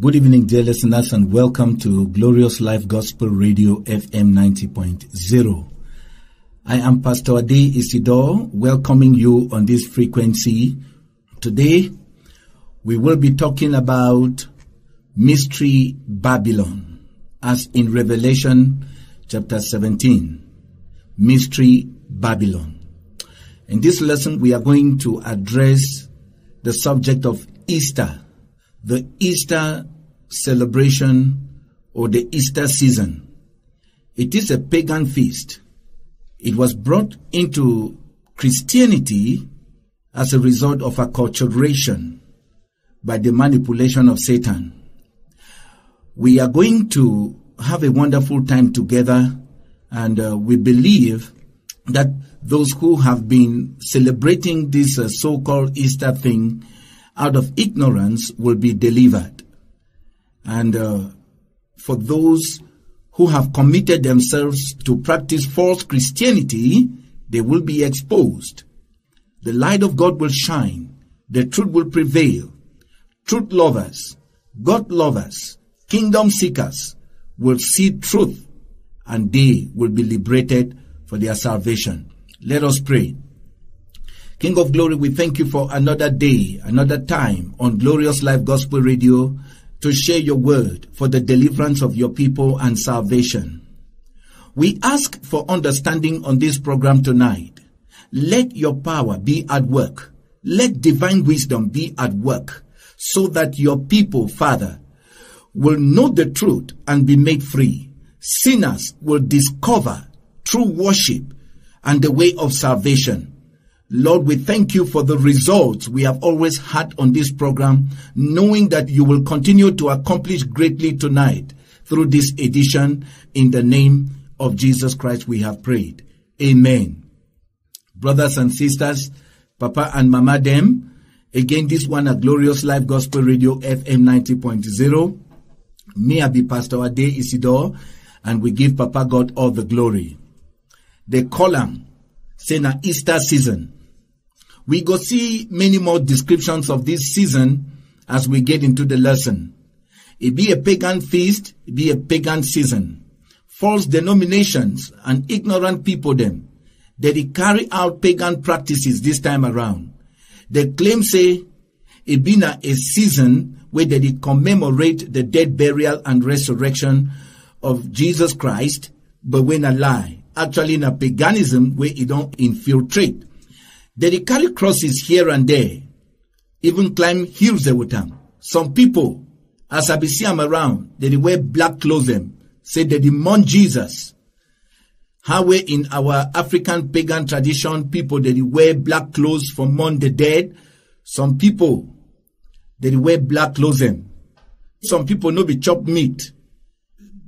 Good evening, dear listeners, and welcome to Glorious Life Gospel Radio FM 90.0. I am Pastor Ade Isidore, welcoming you on this frequency. Today, we will be talking about Mystery Babylon, as in Revelation chapter 17. Mystery Babylon. In this lesson, we are going to address the subject of Easter, the Easter celebration or the Easter season. It is a pagan feast. It was brought into Christianity as a result of acculturation by the manipulation of Satan. We are going to have a wonderful time together, and we believe that those who have been celebrating this so-called Easter thing out of ignorance will be delivered. And for those who have committed themselves to practice false Christianity, they will be exposed. The light of God will shine. The truth will prevail. Truth lovers, God lovers, kingdom seekers will see truth, and they will be liberated for their salvation. Let us pray. King of glory, we thank you for another day, another time on Glorious Life Gospel Radio to share your word for the deliverance of your people and salvation. We ask for understanding on this program tonight. Let your power be at work. Let divine wisdom be at work so that your people, Father, will know the truth and be made free. Sinners will discover true worship and the way of salvation. Lord, we thank you for the results we have always had on this program, knowing that you will continue to accomplish greatly tonight through this edition. In the name of Jesus Christ, we have prayed. Amen. Brothers and sisters, Papa and Mama them, again, this one at Glorious Life Gospel Radio FM 90.0. Me, I be Pastor Ade Isidore, and we give Papa God all the glory. The column say na Easter season. We go see many more descriptions of this season as we get into the lesson. It be a pagan feast, it be a pagan season. False denominations and ignorant people them, that they carry out pagan practices this time around. They claim say it be na a season where they commemorate the death, burial, and resurrection of Jesus Christ, but when a lie. Actually, in a paganism where it don't infiltrate. They carry crosses here and there, even climb hills with them. Some people, as I see them around, they wear black clothes them, say they mourn Jesus. How we in our African pagan tradition, people they wear black clothes for mourn the dead. Some people, they wear black clothes them. Some people no be chop meat.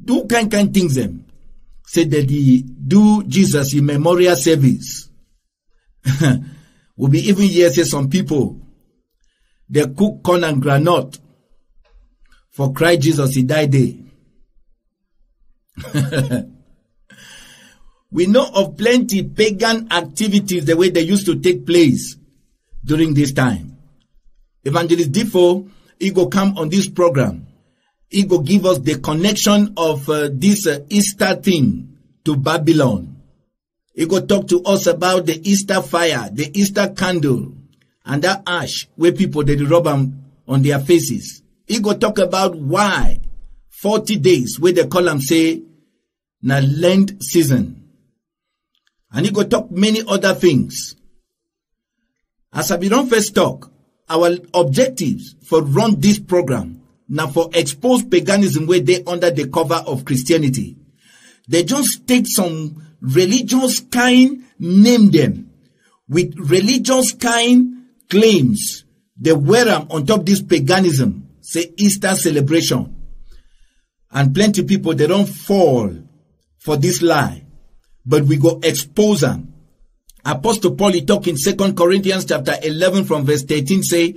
Do kind things them. Say that they do Jesus in memorial service. Will be even here say some people they cook corn and granite for Christ Jesus he died there. We know of plenty pagan activities the way they used to take place during this time. Evangelist Defo, he go come on this program. He go give us the connection of this Easter thing to Babylon. He go talk to us about the Easter fire, the Easter candle, and that ash where people they rub on their faces. He go talk about why 40 days where they call them say na Lent season. And he go talk many other things. As I be run first talk, our objectives for run this program now for expose paganism where they under the cover of Christianity. They just take some religious kind, name them with religious kind claims. They wear them on top this paganism, say Easter celebration. And plenty people, they don't fall for this lie, but we go expose them. Apostle Paul, he talk in 2 Corinthians chapter 11 from verse 13 say,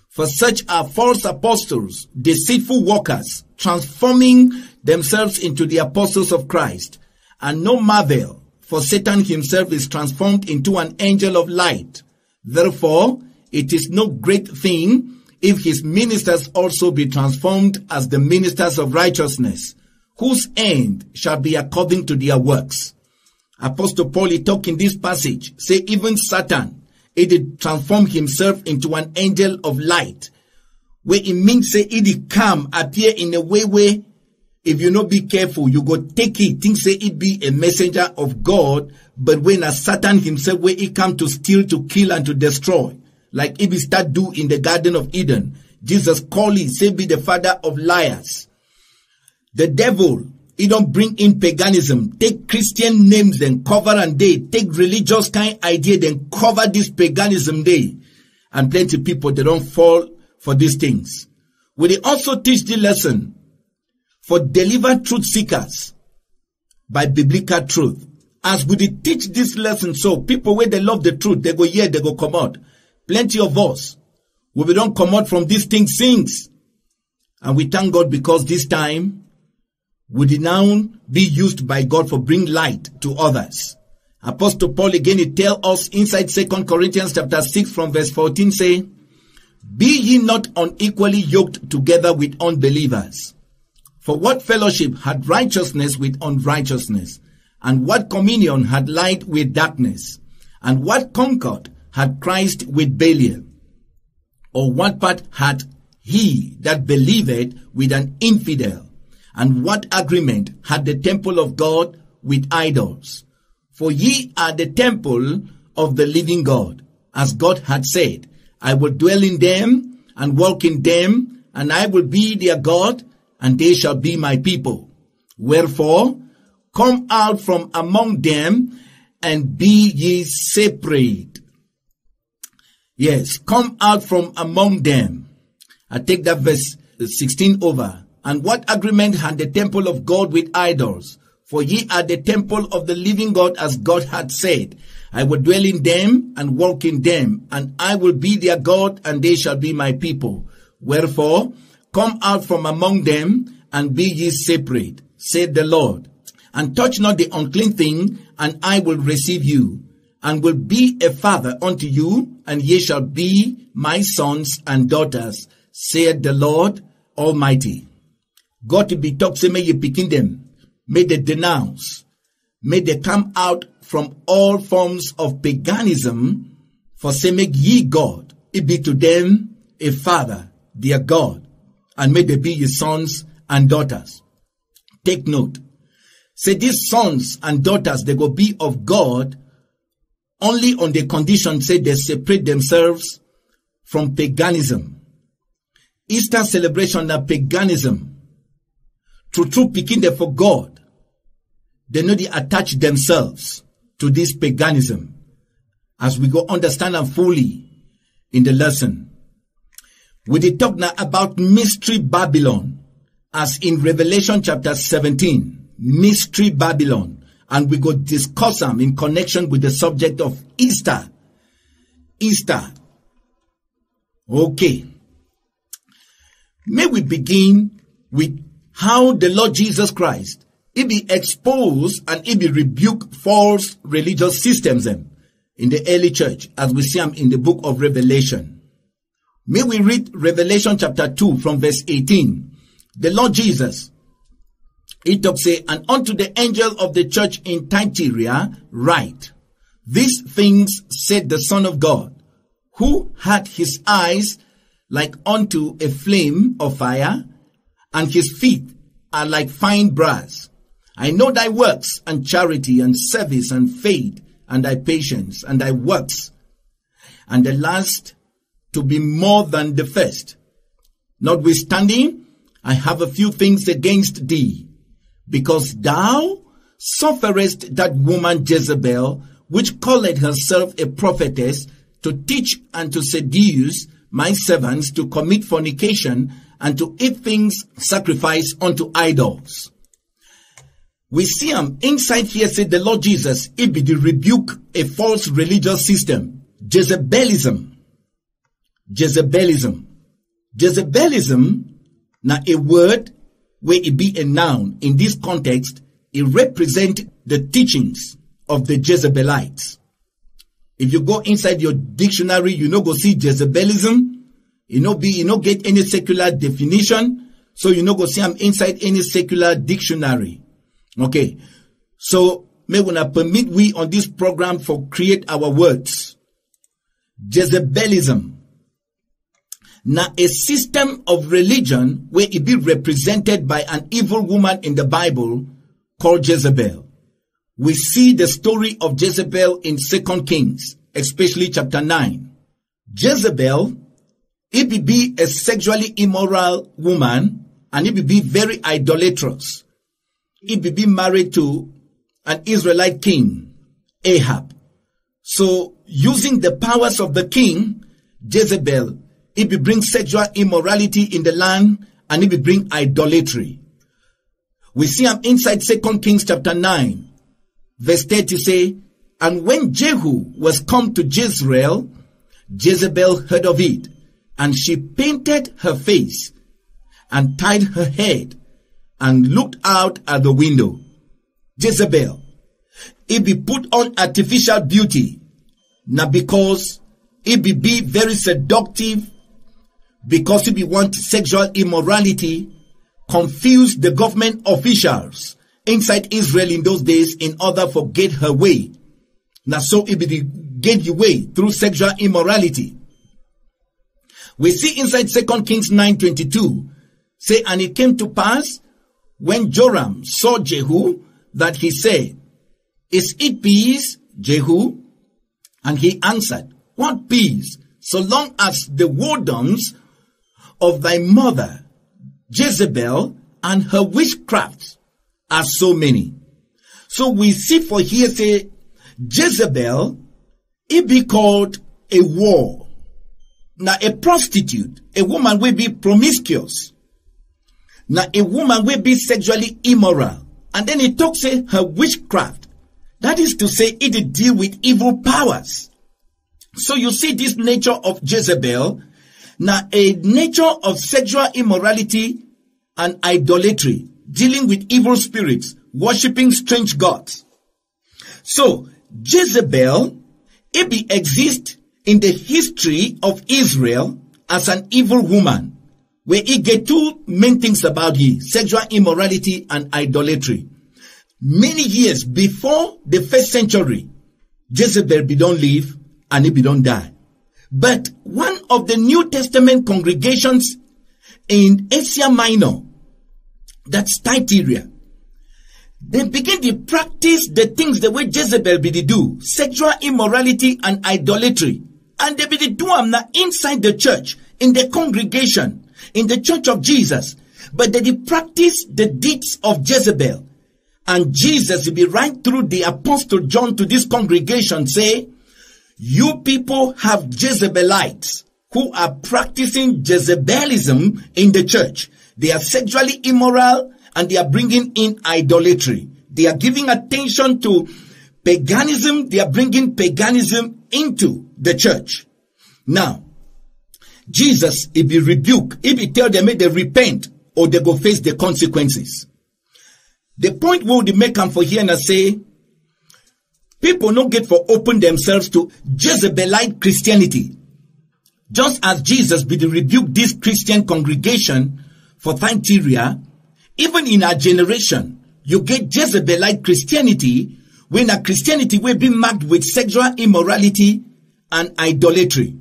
for such are false apostles, deceitful workers, transforming themselves into the apostles of Christ. And no marvel, for Satan himself is transformed into an angel of light. Therefore, it is no great thing if his ministers also be transformed as the ministers of righteousness, whose end shall be according to their works. Apostle Paul is talking this passage, say even Satan, he did transform himself into an angel of light, where it means say it did come, appear in a way where if you not be careful, you go take it, think say it be a messenger of God, but when a Satan himself, where he come to steal, to kill, and to destroy, like if he start do in the Garden of Eden. Jesus call it, say be the father of liars. The devil, he don't bring in paganism, take Christian names, then cover and they take religious kind idea, then cover this paganism day. And plenty of people, they don't fall for these things. Will they also teach the lesson for deliver truth seekers by biblical truth? As we teach this lesson, so people where they love the truth, they go here, they go come out. Plenty of us, we don't come out from these things. And we thank God because this time, we did now be used by God for bring light to others. Apostle Paul again, he tell us inside 2 Corinthians chapter 6 from verse 14 say, be ye not unequally yoked together with unbelievers. For what fellowship had righteousness with unrighteousness? And what communion had light with darkness? And what concord had Christ with Belial? Or what part had he that believeth with an infidel? And what agreement had the temple of God with idols? For ye are the temple of the living God, as God had said, I will dwell in them and walk in them, and I will be their God, and they shall be my people. Wherefore, come out from among them, and be ye separate. Yes, come out from among them. I take that verse 16 over. And what agreement had the temple of God with idols? For ye are the temple of the living God, as God had said, I will dwell in them and walk in them, and I will be their God, and they shall be my people. Wherefore, come out from among them, and be ye separate, said the Lord, and touch not the unclean thing, and I will receive you, and will be a father unto you, and ye shall be my sons and daughters, said the Lord Almighty. God to be talk, say, may ye picking them, may they denounce, may they come out from all forms of paganism, for say, make ye God, it be to them a father, their God, and may they be your sons and daughters. Take note. Say, these sons and daughters, they go be of God only on the condition, say, they separate themselves from paganism. Easter celebration are paganism. True picking them for God. They know they attach themselves to this paganism as we go understand them fully in the lesson. We did talk now about mystery Babylon as in Revelation chapter 17, mystery Babylon, and we go discuss them in connection with the subject of Easter. Easter. Okay. May we begin with how the Lord Jesus Christ, he be exposed and he be rebuke false religious systems in the early church, as we see them in the book of Revelation. May we read Revelation chapter 2 from verse 18. The Lord Jesus, he talks say, and unto the angel of the church in Thyatira write, these things said the Son of God, who had his eyes like unto a flame of fire, and his feet are like fine brass. I know thy works, and charity, and service, and faith, and thy patience, and thy works, and the last to be more than the first. Notwithstanding, I have a few things against thee, because thou sufferest that woman Jezebel, which calleth herself a prophetess, to teach and to seduce my servants to commit fornication, and to eat things sacrificed unto idols. We see inside here, said the Lord Jesus, it be the rebuke a false religious system. Jezebelism. Jezebelism. Jezebelism, now a word where it be a noun. In this context, it represents the teachings of the Jezebelites. If you go inside your dictionary, you know go see Jezebelism, get any secular definition, so go see I'm inside any secular dictionary. Okay. So, may we not permit we on this program for create our words. Jezebelism. Now, a system of religion where it be represented by an evil woman in the Bible called Jezebel. We see the story of Jezebel in 2 Kings, especially chapter 9. Jezebel, it be a sexually immoral woman, and it be very idolatrous. It be married to an Israelite king, Ahab. So, using the powers of the king, Jezebel, it will bring sexual immorality in the land, and it will bring idolatry. We see him inside 2 Kings chapter 9, verse 30 say, and when Jehu was come to Jezreel, Jezebel heard of it, and she painted her face, and tied her head, and looked out at the window. Jezebel, it be put on artificial beauty, now because it be very seductive, because it be want sexual immorality, confuse the government officials inside Israel in those days in order for get her way. Now so it be get your way through sexual immorality. We see inside 2 Kings 9:22, say, and it came to pass when Joram saw Jehu that he said, is it peace, Jehu? And he answered, what peace, so long as the whoredoms of thy mother Jezebel and her witchcraft are so many. So we see for here say Jezebel, it be called a whore. Now a prostitute, a woman will be promiscuous. Now a woman will be sexually immoral. And then it talks say her witchcraft. That is to say it deal with evil powers. So you see this nature of Jezebel, now a nature of sexual immorality and idolatry, dealing with evil spirits, worshipping strange gods. So Jezebel, it be exist in the history of Israel as an evil woman, where it get two main things about it, sexual immorality and idolatry. Many years before the first century, Jezebel be don't live and it be don't die. But one of the New Testament congregations in Asia Minor, that's Thyatira, they begin to practice the things the way Jezebel be do, sexual immorality and idolatry. And they be do them now inside the church, in the congregation, in the church of Jesus. But they practice the deeds of Jezebel. And Jesus will be right through the Apostle John to this congregation say, you people have Jezebelites who are practicing Jezebelism in the church. They are sexually immoral and they are bringing in idolatry. They are giving attention to paganism. They are bringing paganism into the church. Now, Jesus, if he rebuke, if he tell them may they repent or they go face the consequences. The point we would make them for here and say, people no get for open themselves to Jezebelite Christianity. Just as Jesus be the rebuke this Christian congregation for Thyatira, even in our generation, you get Jezebelite Christianity when a Christianity will be marked with sexual immorality and idolatry.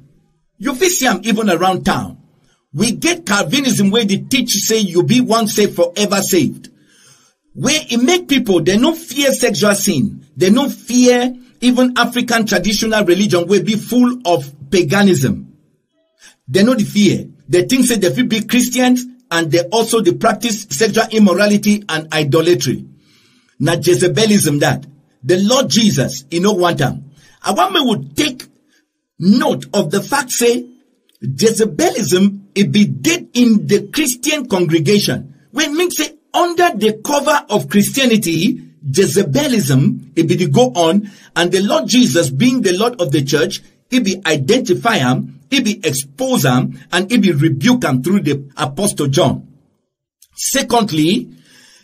You will see them even around town. We get Calvinism where the teach say you be once saved, forever saved. Where it make people, they no fear sexual sin. They no fear even African traditional religion will be full of paganism. They know the fear. They think say they feel be Christians and they also they practice sexual immorality and idolatry. Now Jezebelism that. The Lord Jesus, you know one time. I want me would take note of the fact say Jezebelism it be dead in the Christian congregation. When it means say under the cover of Christianity, Jezebelism, it be the go on, and the Lord Jesus being the Lord of the church, it be identify him, it be expose him, and it be rebuke him through the Apostle John. Secondly,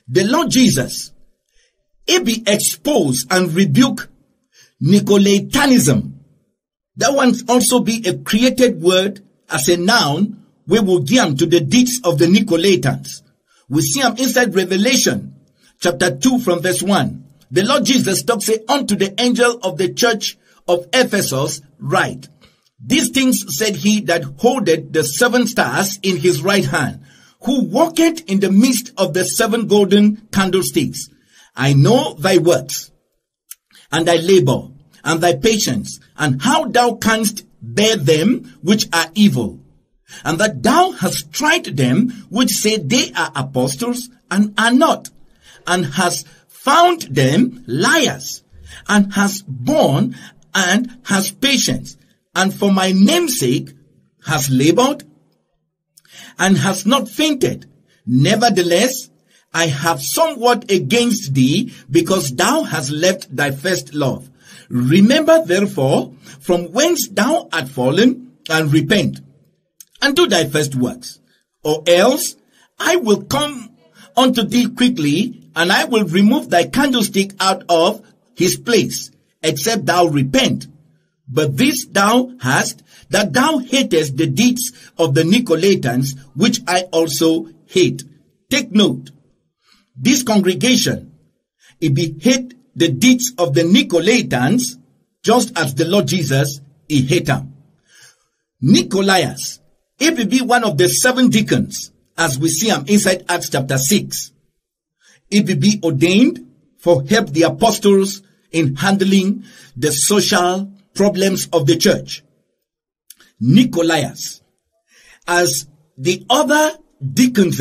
the Lord Jesus, it be expose and rebuke Nicolaitanism. That one also be a created word as a noun, we will give to the deeds of the Nicolaitans. We see them inside Revelation chapter 2 from verse 1. The Lord Jesus talks, say, unto the angel of the church of Ephesus, write, these things said he that holdeth the 7 stars in his right hand, who walketh in the midst of the 7 golden candlesticks. I know thy works, and thy labor, and thy patience, and how thou canst bear them which are evil, and that thou hast tried them which say they are apostles, and are not, and hast found them liars, and hast borne, and hast patience, and for my name's sake hast labored, and hast not fainted. Nevertheless, I have somewhat against thee, because thou hast left thy first love. Remember therefore from whence thou art fallen, and repent, and do thy first works. Or else I will come unto thee quickly, and I will remove thy candlestick out of his place, except thou repent. But this thou hast, that thou hatest the deeds of the Nicolaitans, which I also hate. Take note. This congregation, it be hate the deeds of the Nicolaitans, just as the Lord Jesus, he hate them. Nicolaus, it will be one of the 7 deacons, as we see him inside Acts chapter 6. It will be ordained for help the apostles in handling the social problems of the church. Nicolaus, as the other deacons,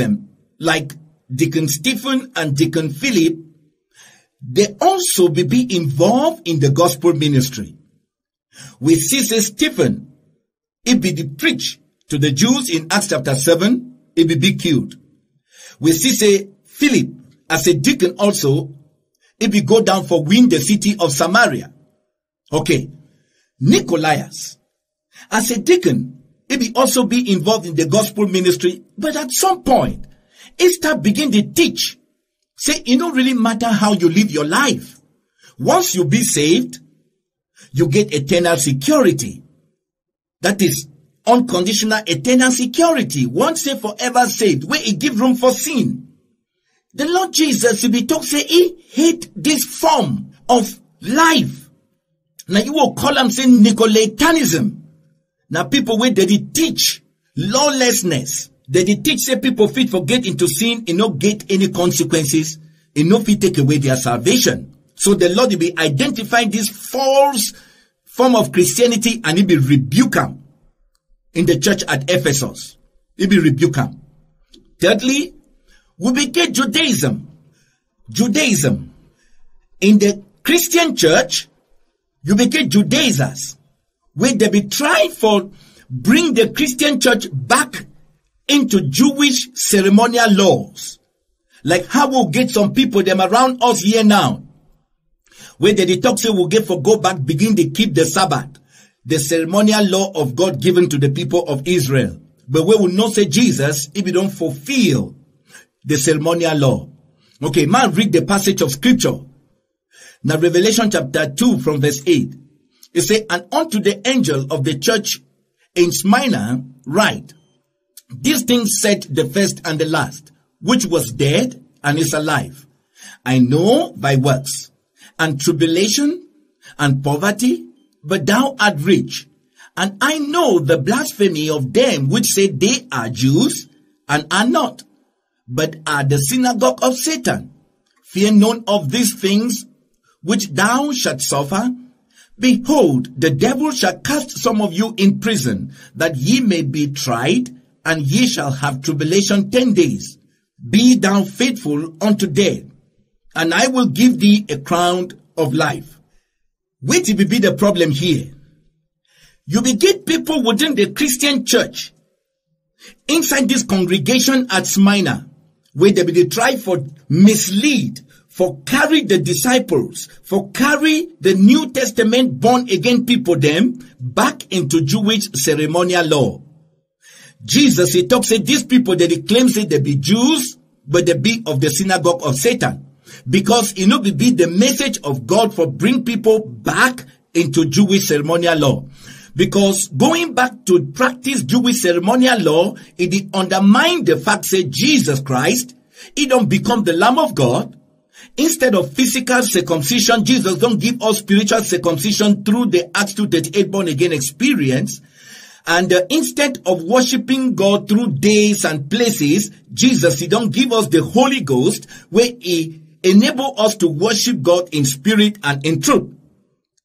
like Deacon Stephen and Deacon Philip, they also will be involved in the gospel ministry. We see Stephen, he be the preach to the Jews in Acts chapter 7, he will be killed. We see Philip as a deacon also, he will go down for win the city of Samaria. Okay. Nicolaus, as a deacon, he will also be involved in the gospel ministry, but at some point, he start begin to teach. Say, it don't really matter how you live your life. Once you be saved, you get eternal security. That is unconditional eternal security. Once saved, forever saved, where it give room for sin. The Lord Jesus, if he talk, say, he hate this form of life. Now you will call them say Nicolaitanism. Now people where they teach lawlessness. They teach say people fit forget into sin and not get any consequences and not fit take away their salvation. So the Lord will be identifying this false form of Christianity and he will rebuke them in the church at Ephesus. He will rebuke them. Thirdly, we will get Judaism. Judaism. In the Christian church, you will get Judaizers, where they be trying for bring the Christian church back into Jewish ceremonial laws. Like how we'll get some people them around us here now, where they talk say we'll get for go back, begin to keep the Sabbath, the ceremonial law of God given to the people of Israel. But we will not say Jesus if we don't fulfill the ceremonial law. Okay, man, read the passage of scripture. Now, Revelation chapter 2 from verse 8. It says, and unto the angel of the church in Smyrna write, these things said the first and the last, which was dead and is alive. I know thy works, and tribulation, and poverty, but thou art rich. And I know the blasphemy of them which say they are Jews, and are not, but are the synagogue of Satan. Fear none of these things which thou shalt suffer. Behold, the devil shall cast some of you in prison, that ye may be tried, and ye shall have tribulation 10 days. Be thou faithful unto death, and I will give thee a crown of life. Which will be the problem here? You will get people within the Christian church, inside this congregation at Smyrna, where they will try for mislead, for carry the disciples, for carry the New Testament born again people them back into Jewish ceremonial law. Jesus, he talks, say these people that they claim say they be Jews, but they be of the synagogue of Satan. Because it be the message of God for bring people back into Jewish ceremonial law. Because going back to practice Jewish ceremonial law, it undermine the fact that Jesus Christ, he don't become the Lamb of God. Instead of physical circumcision, Jesus don't give us spiritual circumcision through the Acts 2:38 born again experience. And instead of worshiping God through days and places, Jesus, he don't give us the Holy Ghost where he enable us to worship God in spirit and in truth.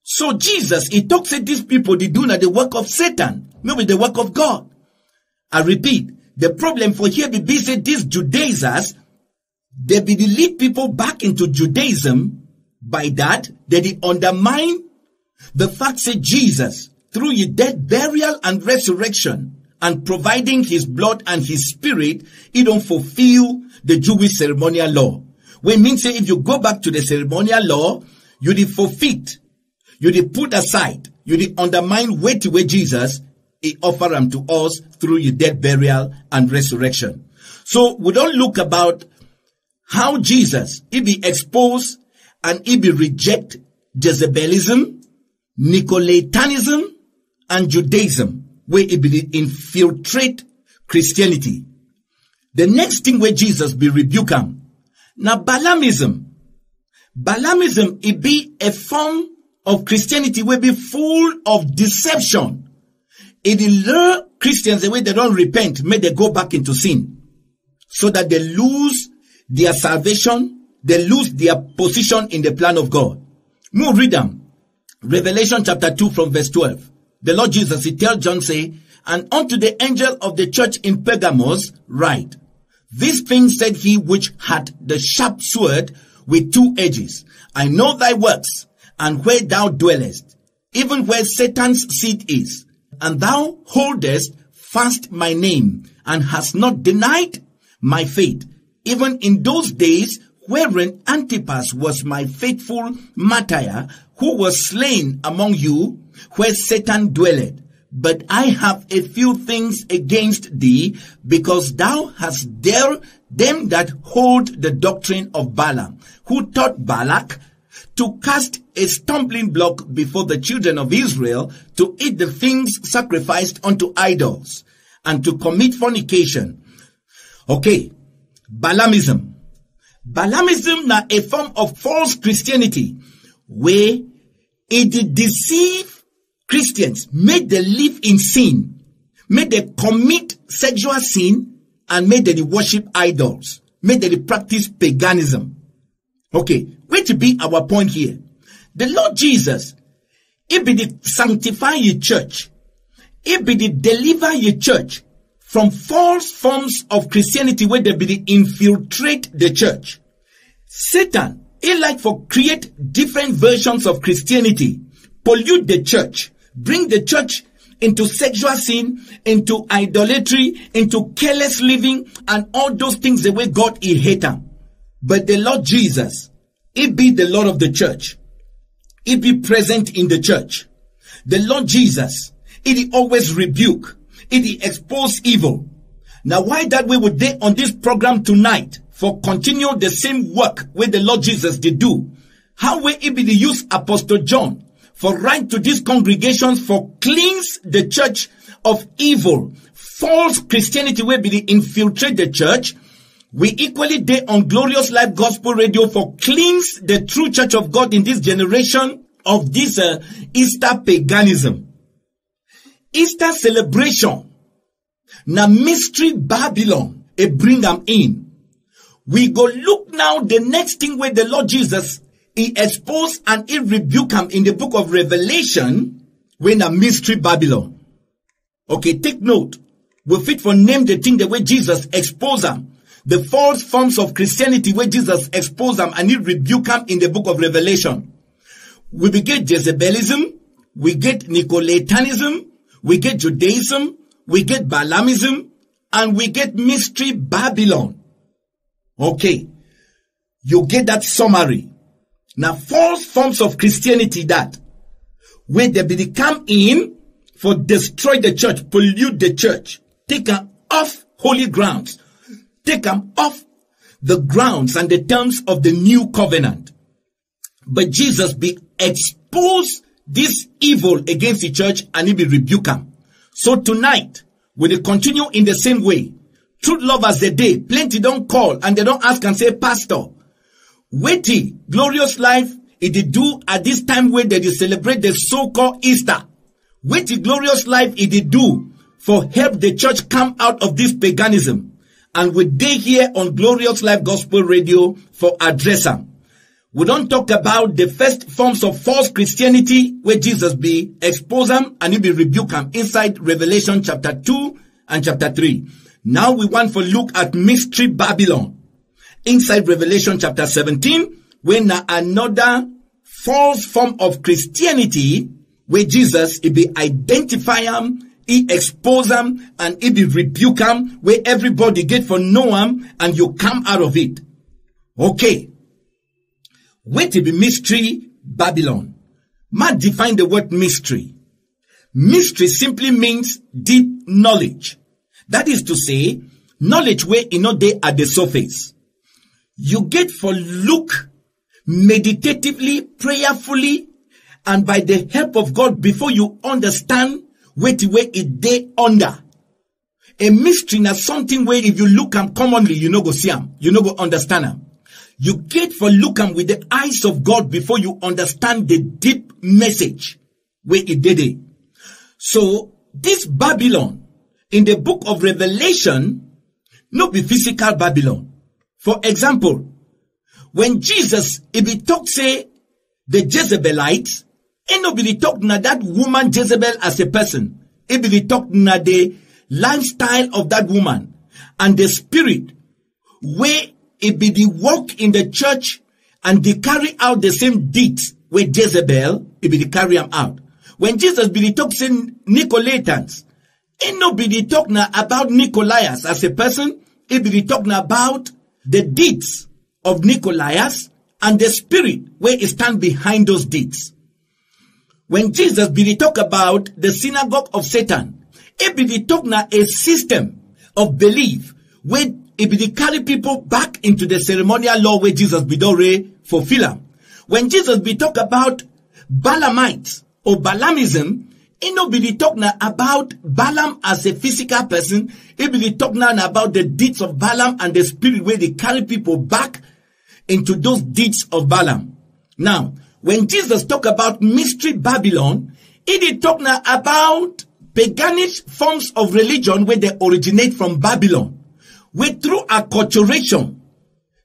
So Jesus, he talks to these people, they do not the work of Satan, not with the work of God. I repeat, the problem for here be that these Judaizers, they be the lead people back into Judaism. By that, they undermine the fact that Jesus, through his death, burial, and resurrection, and providing his blood and his spirit, he don't fulfill the Jewish ceremonial law. When means say if you go back to the ceremonial law, you did forfeit, you did put aside, you did undermine way to way Jesus, he offer them to us through his death, burial, and resurrection. So we don't look about how Jesus, he be exposed and he be reject Jezebelism, Nicolaitanism, and Judaism, where he be infiltrate Christianity. The next thing where Jesus be rebuke him. Now Balaamism. Balaamism, it be a form of Christianity where be full of deception. It lure Christians the way they don't repent, may they go back into sin. So that they lose their salvation, they lose their position in the plan of God. Now read them. Revelation chapter 2 from verse 12. The Lord Jesus, he tells John, say, and unto the angel of the church in Pergamos write, this thing said he which had the sharp sword with two edges. I know thy works, and where thou dwellest, even where Satan's seat is, and thou holdest fast my name, and hast not denied my faith, even in those days wherein Antipas was my faithful martyr, who was slain among you, where Satan dwelleth. But I have a few things against thee, because thou hast dared them that hold the doctrine of Balaam, who taught Balak to cast a stumbling block before the children of Israel, to eat the things sacrificed unto idols, and to commit fornication. Okay, Balaamism. Balaamism na a form of false Christianity, where it deceive Christians, make them live in sin, make them commit sexual sin, and make them worship idols, make them practice paganism. Okay, where to be our point here? The Lord Jesus, he be the sanctify your church, he be the deliver your church from false forms of Christianity where they be the infiltrate the church. Satan, he like for create different versions of Christianity, pollute the church, bring the church into sexual sin, into idolatry, into careless living, and all those things the way God he hate them. But the Lord Jesus, he be the Lord of the church. He be present in the church. The Lord Jesus, he always rebuke. He expose evil. Now why that way would they on this program tonight for continue the same work where the Lord Jesus did do? How will he be the use Apostle John for write to these congregations for cleanse the church of evil, false Christianity will be the infiltrate the church? We equally day on Glorious Life Gospel Radio for cleanse the true church of God in this generation of this Easter paganism. Easter celebration. Na mystery Babylon, it bring them in. We go look now the next thing where the Lord Jesus, he exposed and he rebuked him in the book of Revelation when a mystery Babylon. Okay, take note. We fit for name the thing the way Jesus exposed them. The false forms of Christianity where Jesus exposed them and he rebuked them in the book of Revelation. We get Jezebelism, we get Nicolaitanism, we get Judaism, we get Balaamism, and we get mystery Babylon. Okay. You get that summary. Now, false forms of Christianity that, where they come in for destroy the church, pollute the church, take them off holy grounds, take them off the grounds and the terms of the new covenant. But Jesus be exposed this evil against the church and it be rebuke am. So tonight, we will continue in the same way. Truth lovers the day, plenty don't call and they don't ask and say, Pastor, waiting, glorious life, it did do at this time where they celebrate the so-called Easter. Waiting, glorious life, it did do for help the church come out of this paganism. And we day here on Glorious Life Gospel Radio for address them. We don't talk about the first forms of false Christianity where Jesus be expose them and he be rebuke them inside Revelation chapter 2 and chapter 3. Now we want to look at mystery Babylon inside Revelation chapter 17 when another false form of Christianity where Jesus he be identify them, he expose them and he be rebuke them where everybody get for know them and you come out of it. Okay. Wait to be mystery Babylon. Matt define the word mystery. Mystery simply means deep knowledge. That is to say, knowledge where you know they at the surface. You get for look meditatively, prayerfully, and by the help of God before you understand where it they under. A mystery is something where if you look am commonly, you no go see am, you no go understand am. You get for look am with the eyes of God before you understand the deep message where it did it. So this Babylon in the book of Revelation no be physical Babylon. For example, when Jesus if he talk say the Jezebelites, ain't nobody talk na that woman Jezebel as a person. It be talk na the lifestyle of that woman and the spirit where it be the work in the church and they carry out the same deeds where Jezebel, it be the carry them out. When Jesus be the talk saying Nicolaitans, ain't nobody talk na about Nicolaus as a person. It be the talk na about the deeds of Nicolaus and the spirit where it stand behind those deeds. When Jesus be the talk about the synagogue of Satan, it be the talk na a system of belief where it be the carry people back into the ceremonial law where Jesus be already fulfill them. When Jesus be talk about Balaamites or Balaamism, it no be the talk na about Balaam as a physical person. It be the talk now about the deeds of Balaam and the spirit where they carry people back into those deeds of Balaam. Now, when Jesus talk about mystery Babylon, it is talk now about paganish forms of religion where they originate from Babylon. Where through acculturation,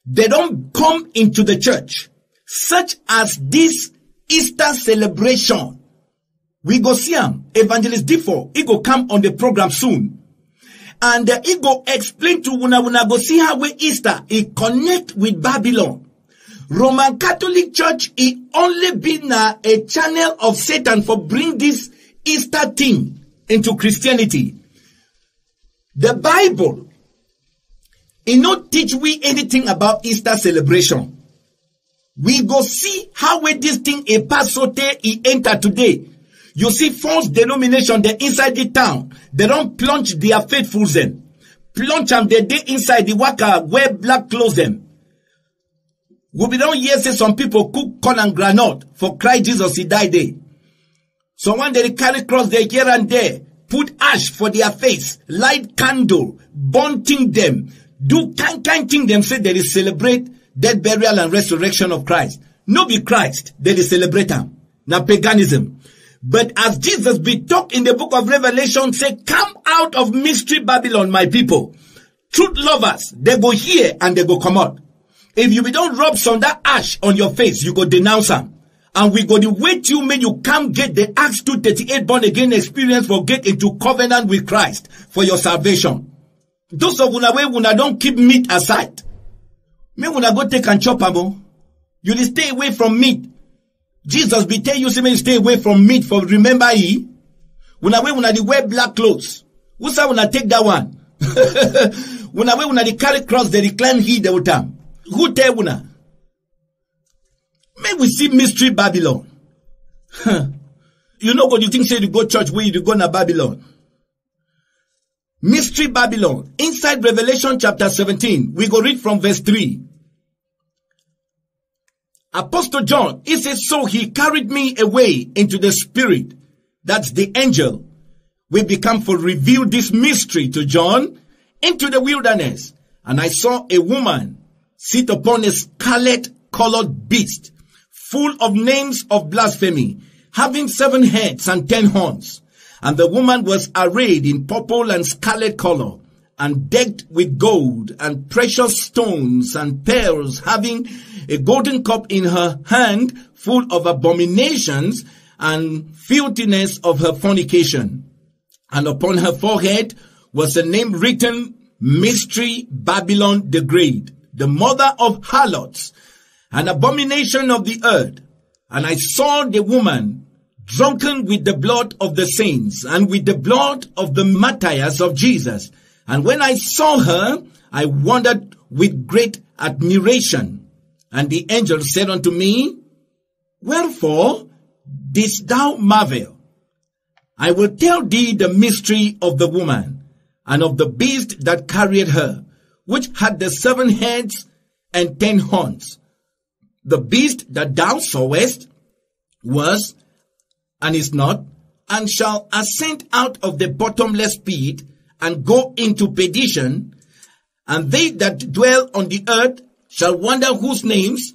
they don't come into the church, such as this Easter celebration. We go see him, Evangelist Defo, he go come on the program soon. And he go explain to una go see how we Easter, he connect with Babylon. Roman Catholic Church, he only been a channel of Satan for bring this Easter thing into Christianity. The Bible, it not teach we anything about Easter celebration. We go see how we this thing a pass so he enter today. You see false denomination, they inside the town. They don't plunge their faithfuls in. Plunge them, they inside the worker, wear black clothes them. We be don't hear say some people cook corn and granite for Christ Jesus, he died there. Someone they carry cross there here and there, put ash for their face, light candle, burn them. Do kind thing them say they celebrate death, burial, and resurrection of Christ. No be Christ, they celebrate them. Now paganism. But as Jesus be talk in the book of Revelation, say, come out of mystery Babylon, my people. Truth lovers, they go here and they go come out. If you don't rub some that ash on your face, you go denounce them. And we go to wait you may you come get the Acts 2:38 born again experience for get into covenant with Christ for your salvation. Those of una way una don't keep meat aside. May una go take and chop amo. You will stay away from meat. Jesus be tell you say may stay away from meat for remember ye. Una way una the wear black clothes. Who say una take that one? Una way una the carry cross they reclaim he the time. Who tell una? May we see mystery Babylon. You know what you think say you go church where you go na Babylon. Mystery Babylon. Inside Revelation chapter 17, we go read from verse 3. Apostle John, he says, so he carried me away into the spirit. That's the angel. We become for reveal this mystery to John into the wilderness. And I saw a woman sit upon a scarlet colored beast, full of names of blasphemy, having 7 heads and 10 horns. And the woman was arrayed in purple and scarlet color, and decked with gold and precious stones and pearls, having a golden cup in her hand full of abominations and filthiness of her fornication. And upon her forehead was a name written, Mystery Babylon the Great, the mother of harlots, an abomination of the earth. And I saw the woman drunken with the blood of the saints and with the blood of the martyrs of Jesus. And when I saw her, I wondered with great admiration. And the angel said unto me, wherefore didst thou marvel? I will tell thee the mystery of the woman, and of the beast that carried her, which had the 7 heads and 10 horns. The beast that thou sawest was, and is not, and shall ascend out of the bottomless pit, and go into perdition, and they that dwell on the earth shall wonder whose names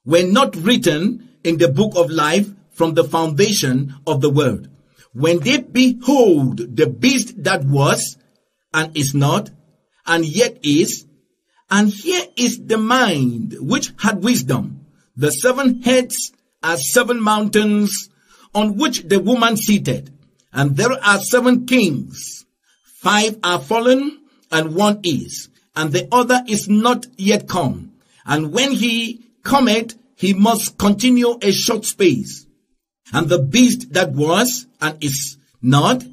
were not written in the book of life from the foundation of the world, when they behold the beast that was, and is not, and yet is. And here is the mind which had wisdom. The 7 heads are 7 mountains on which the woman seated, and there are 7 kings. 5 are fallen, and 1 is, and the other is not yet come. And when he cometh, he must continue a short space. And the beast that was, and is not,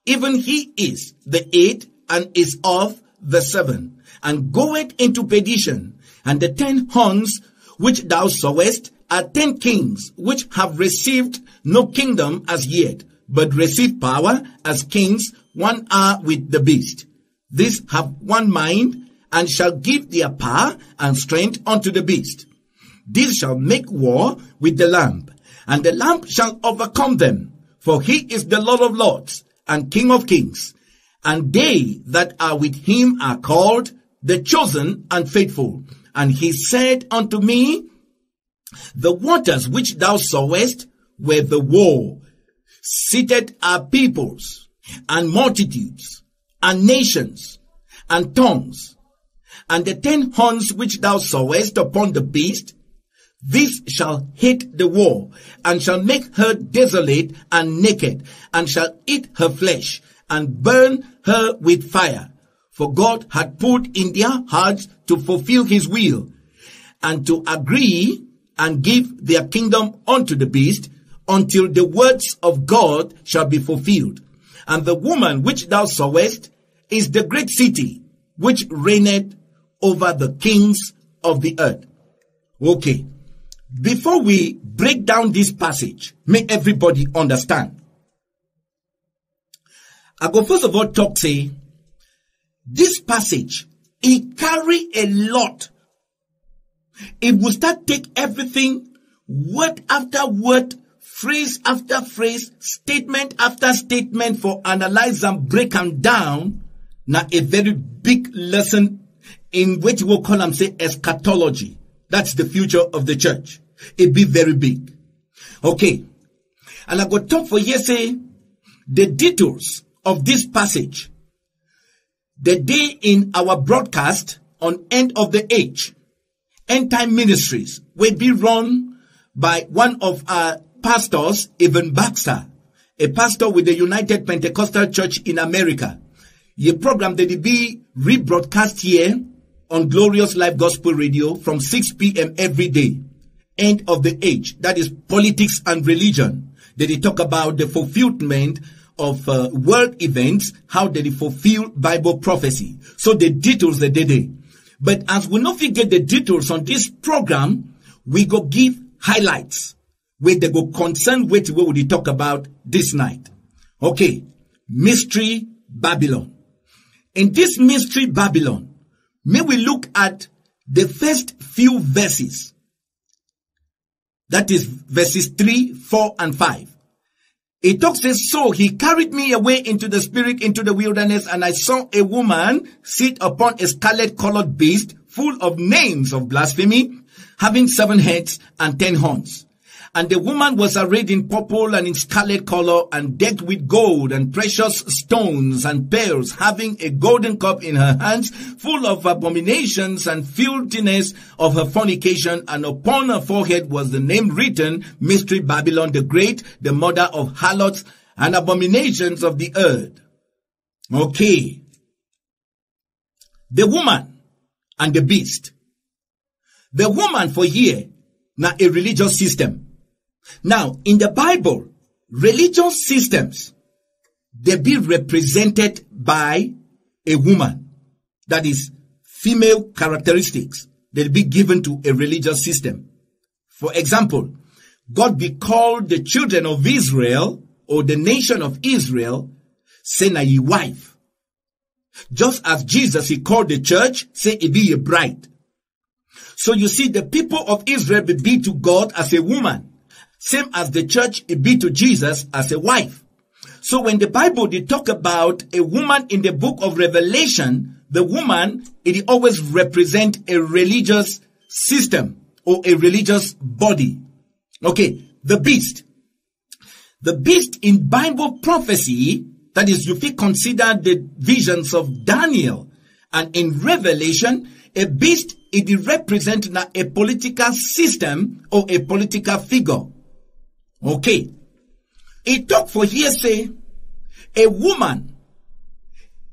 even he is the 8th, and is of the 7, and goeth into perdition. And the 10 horns which thou sawest are 10 kings, which have received no kingdom as yet, but receive power as kings 1 hour with the beast. These have 1 mind, and shall give their power and strength unto the beast. These shall make war with the Lamb, and the Lamb shall overcome them, for he is the Lord of lords, and King of kings. And they that are with him are called the chosen and faithful. And he said unto me, the waters which thou sawest were the war. Seated are peoples, and multitudes, and nations, and tongues. And the 10 horns which thou sawest upon the beast, these shall hate the war, and shall make her desolate and naked, and shall eat her flesh, and burn her with fire. For God had put in their hearts to fulfill his will, and to agree and give their kingdom unto the beast, until the words of God shall be fulfilled. And the woman which thou sawest is the great city, which reigneth over the kings of the earth. Okay. Before we break down this passage, make everybody understand. I go first of all talk say, this passage, it carry a lot. If we start take everything, word after word, phrase after phrase, statement after statement for analyze and break them down, now a very big lesson in which we'll call them say eschatology. That's the future of the church. It be very big. Okay. And I go talk for you say the details of this passage. The day in our broadcast on End of the Age, End Time Ministries, will be run by one of our pastors, Evan Baxter, a pastor with the United Pentecostal Church in America. Your program that will be rebroadcast here on Glorious Life Gospel Radio from 6 p.m. every day. End of the Age. That is politics and religion. They talk about the fulfillment of world events, how they fulfill Bible prophecy. So the details that they did. But as we not forget the details on this program, we go give highlights where they go concern with what we talk about this night. Okay. Mystery Babylon. In this Mystery Babylon, may we look at the first few verses. That is verses 3, 4, and 5. It talks, says, so he carried me away into the spirit, into the wilderness, and I saw a woman sit upon a scarlet-colored beast, full of names of blasphemy, having 7 heads and 10 horns. And the woman was arrayed in purple and in scarlet color, and decked with gold and precious stones and pearls, having a golden cup in her hands, full of abominations and filthiness of her fornication. And upon her forehead was the name written, Mystery Babylon the Great, the mother of harlots and abominations of the earth. Okay. The woman and the beast. The woman for here, now a religious system. Now, in the Bible, religious systems, they be represented by a woman. That is, female characteristics. They'll be given to a religious system. For example, God be called the children of Israel, or the nation of Israel, say na ye wife. Just as Jesus, he called the church, say it be ye bride. So you see, the people of Israel be to God as a woman. Same as the church, it be to Jesus as a wife. So when the Bible, they talk about a woman in the book of Revelation, the woman, it always represent a religious system or a religious body. Okay, the beast. The beast in Bible prophecy, that is, if you consider the visions of Daniel and in Revelation, a beast, it represents a political system or a political figure. Okay. It talk for here say, a woman,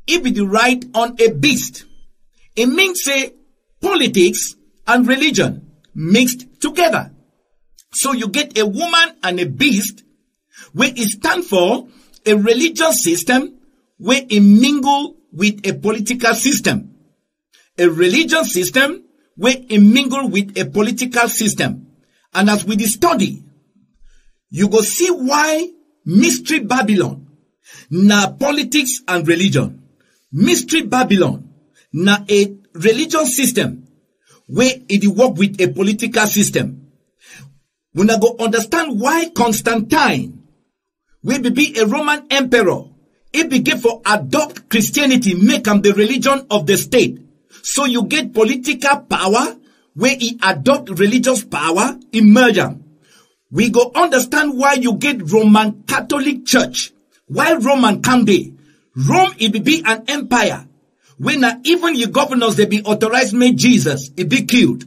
it be the right on a beast. It means say, politics and religion mixed together. So you get a woman and a beast, where it stand for a religious system, where it mingle with a political system. A religious system, where it mingle with a political system. And as we study, you go see why Mystery Babylon, na politics and religion. Mystery Babylon, na a religious system, where it work with a political system. We na go understand why Constantine, where be a Roman emperor, it began for adopt Christianity, make them the religion of the state. So you get political power, where he adopt religious power, emerge them. We go understand why you get Roman Catholic Church. Why Roman come there? Rome, it be an empire. When even your governors, they be authorized make Jesus, it be killed.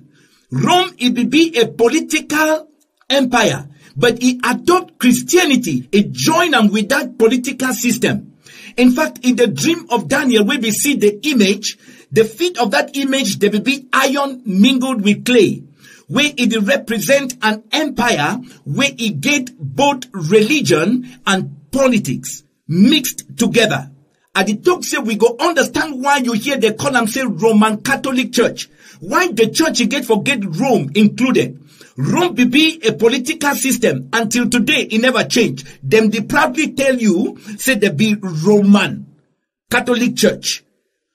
Rome, it be a political empire. But it adopt Christianity. It join them with that political system. In fact, in the dream of Daniel, where we see the image, the feet of that image, they will be iron mingled with clay. Where it represent an empire where it get both religion and politics mixed together. At the talk say we go understand why you hear they call them say Roman Catholic Church. Why the church you get forget Rome included. Rome be a political system until today it never changed. Them they proudly tell you say they be Roman Catholic Church.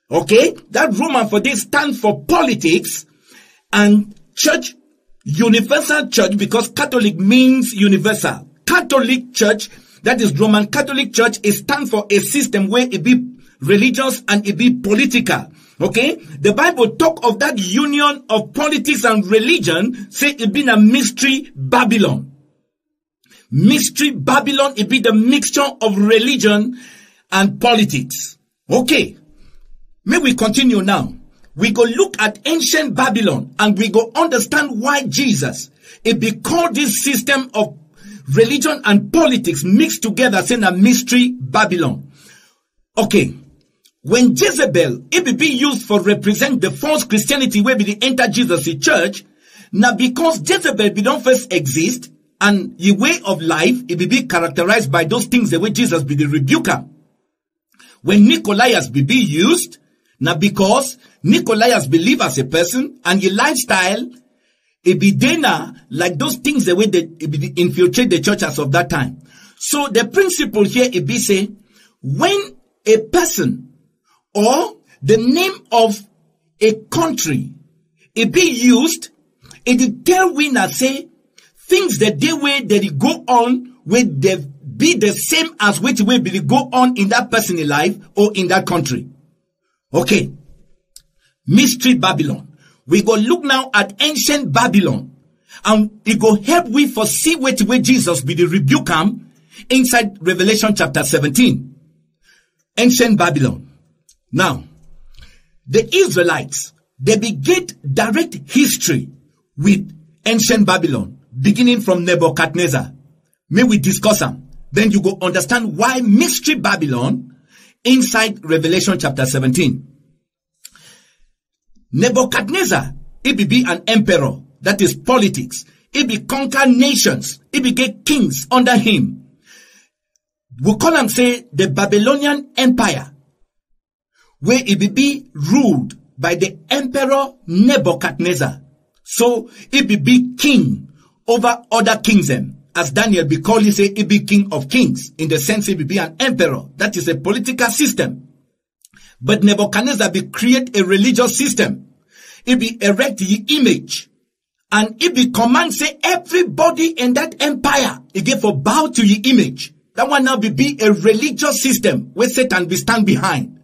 Okay? That Roman for this stand for politics and church, universal church, because Catholic means universal. Catholic Church, that is Roman Catholic Church, it stands for a system where it be religious and it be political. Okay? The Bible talk of that union of politics and religion, say it be a mystery Babylon. Mystery Babylon, it be the mixture of religion and politics. Okay. May we continue now. We go look at ancient Babylon and we go understand why Jesus, it be called this system of religion and politics mixed together, saying a mystery Babylon. Okay. When Jezebel, it be used for represent the false Christianity where we enter Jesus' church, now because Jezebel be don't first exist and the way of life, it be characterized by those things the way Jesus be the rebuker. When Nicolaus be used, now because Nicolaus believe as a person and your lifestyle, it be dana like those things the way they infiltrate the churches of that time. So the principle here it be say, when a person or the name of a country it be used, it tell we not say things that they way that it go on will they be the same as which way will it go on in that person's life or in that country. Okay. Mystery Babylon. We go look now at ancient Babylon. And it go help we foresee which way Jesus be the rebuke him inside Revelation chapter 17. Ancient Babylon. Now, the Israelites, they begin direct history with ancient Babylon, beginning from Nebuchadnezzar. May we discuss them. Then you go understand why Mystery Babylon inside Revelation chapter 17. Nebuchadnezzar, he be an emperor, that is politics. He be conquer nations. He be get kings under him. We call him say the Babylonian Empire, where he be ruled by the emperor Nebuchadnezzar. So he be king over other kingdoms. As Daniel be called, he say he be king of kings. In the sense he be an emperor. That is a political system. But Nebuchadnezzar be create a religious system. He be erect the image. And he be command say everybody in that empire, he give for bow to the image. That one now be a religious system where Satan be stand behind.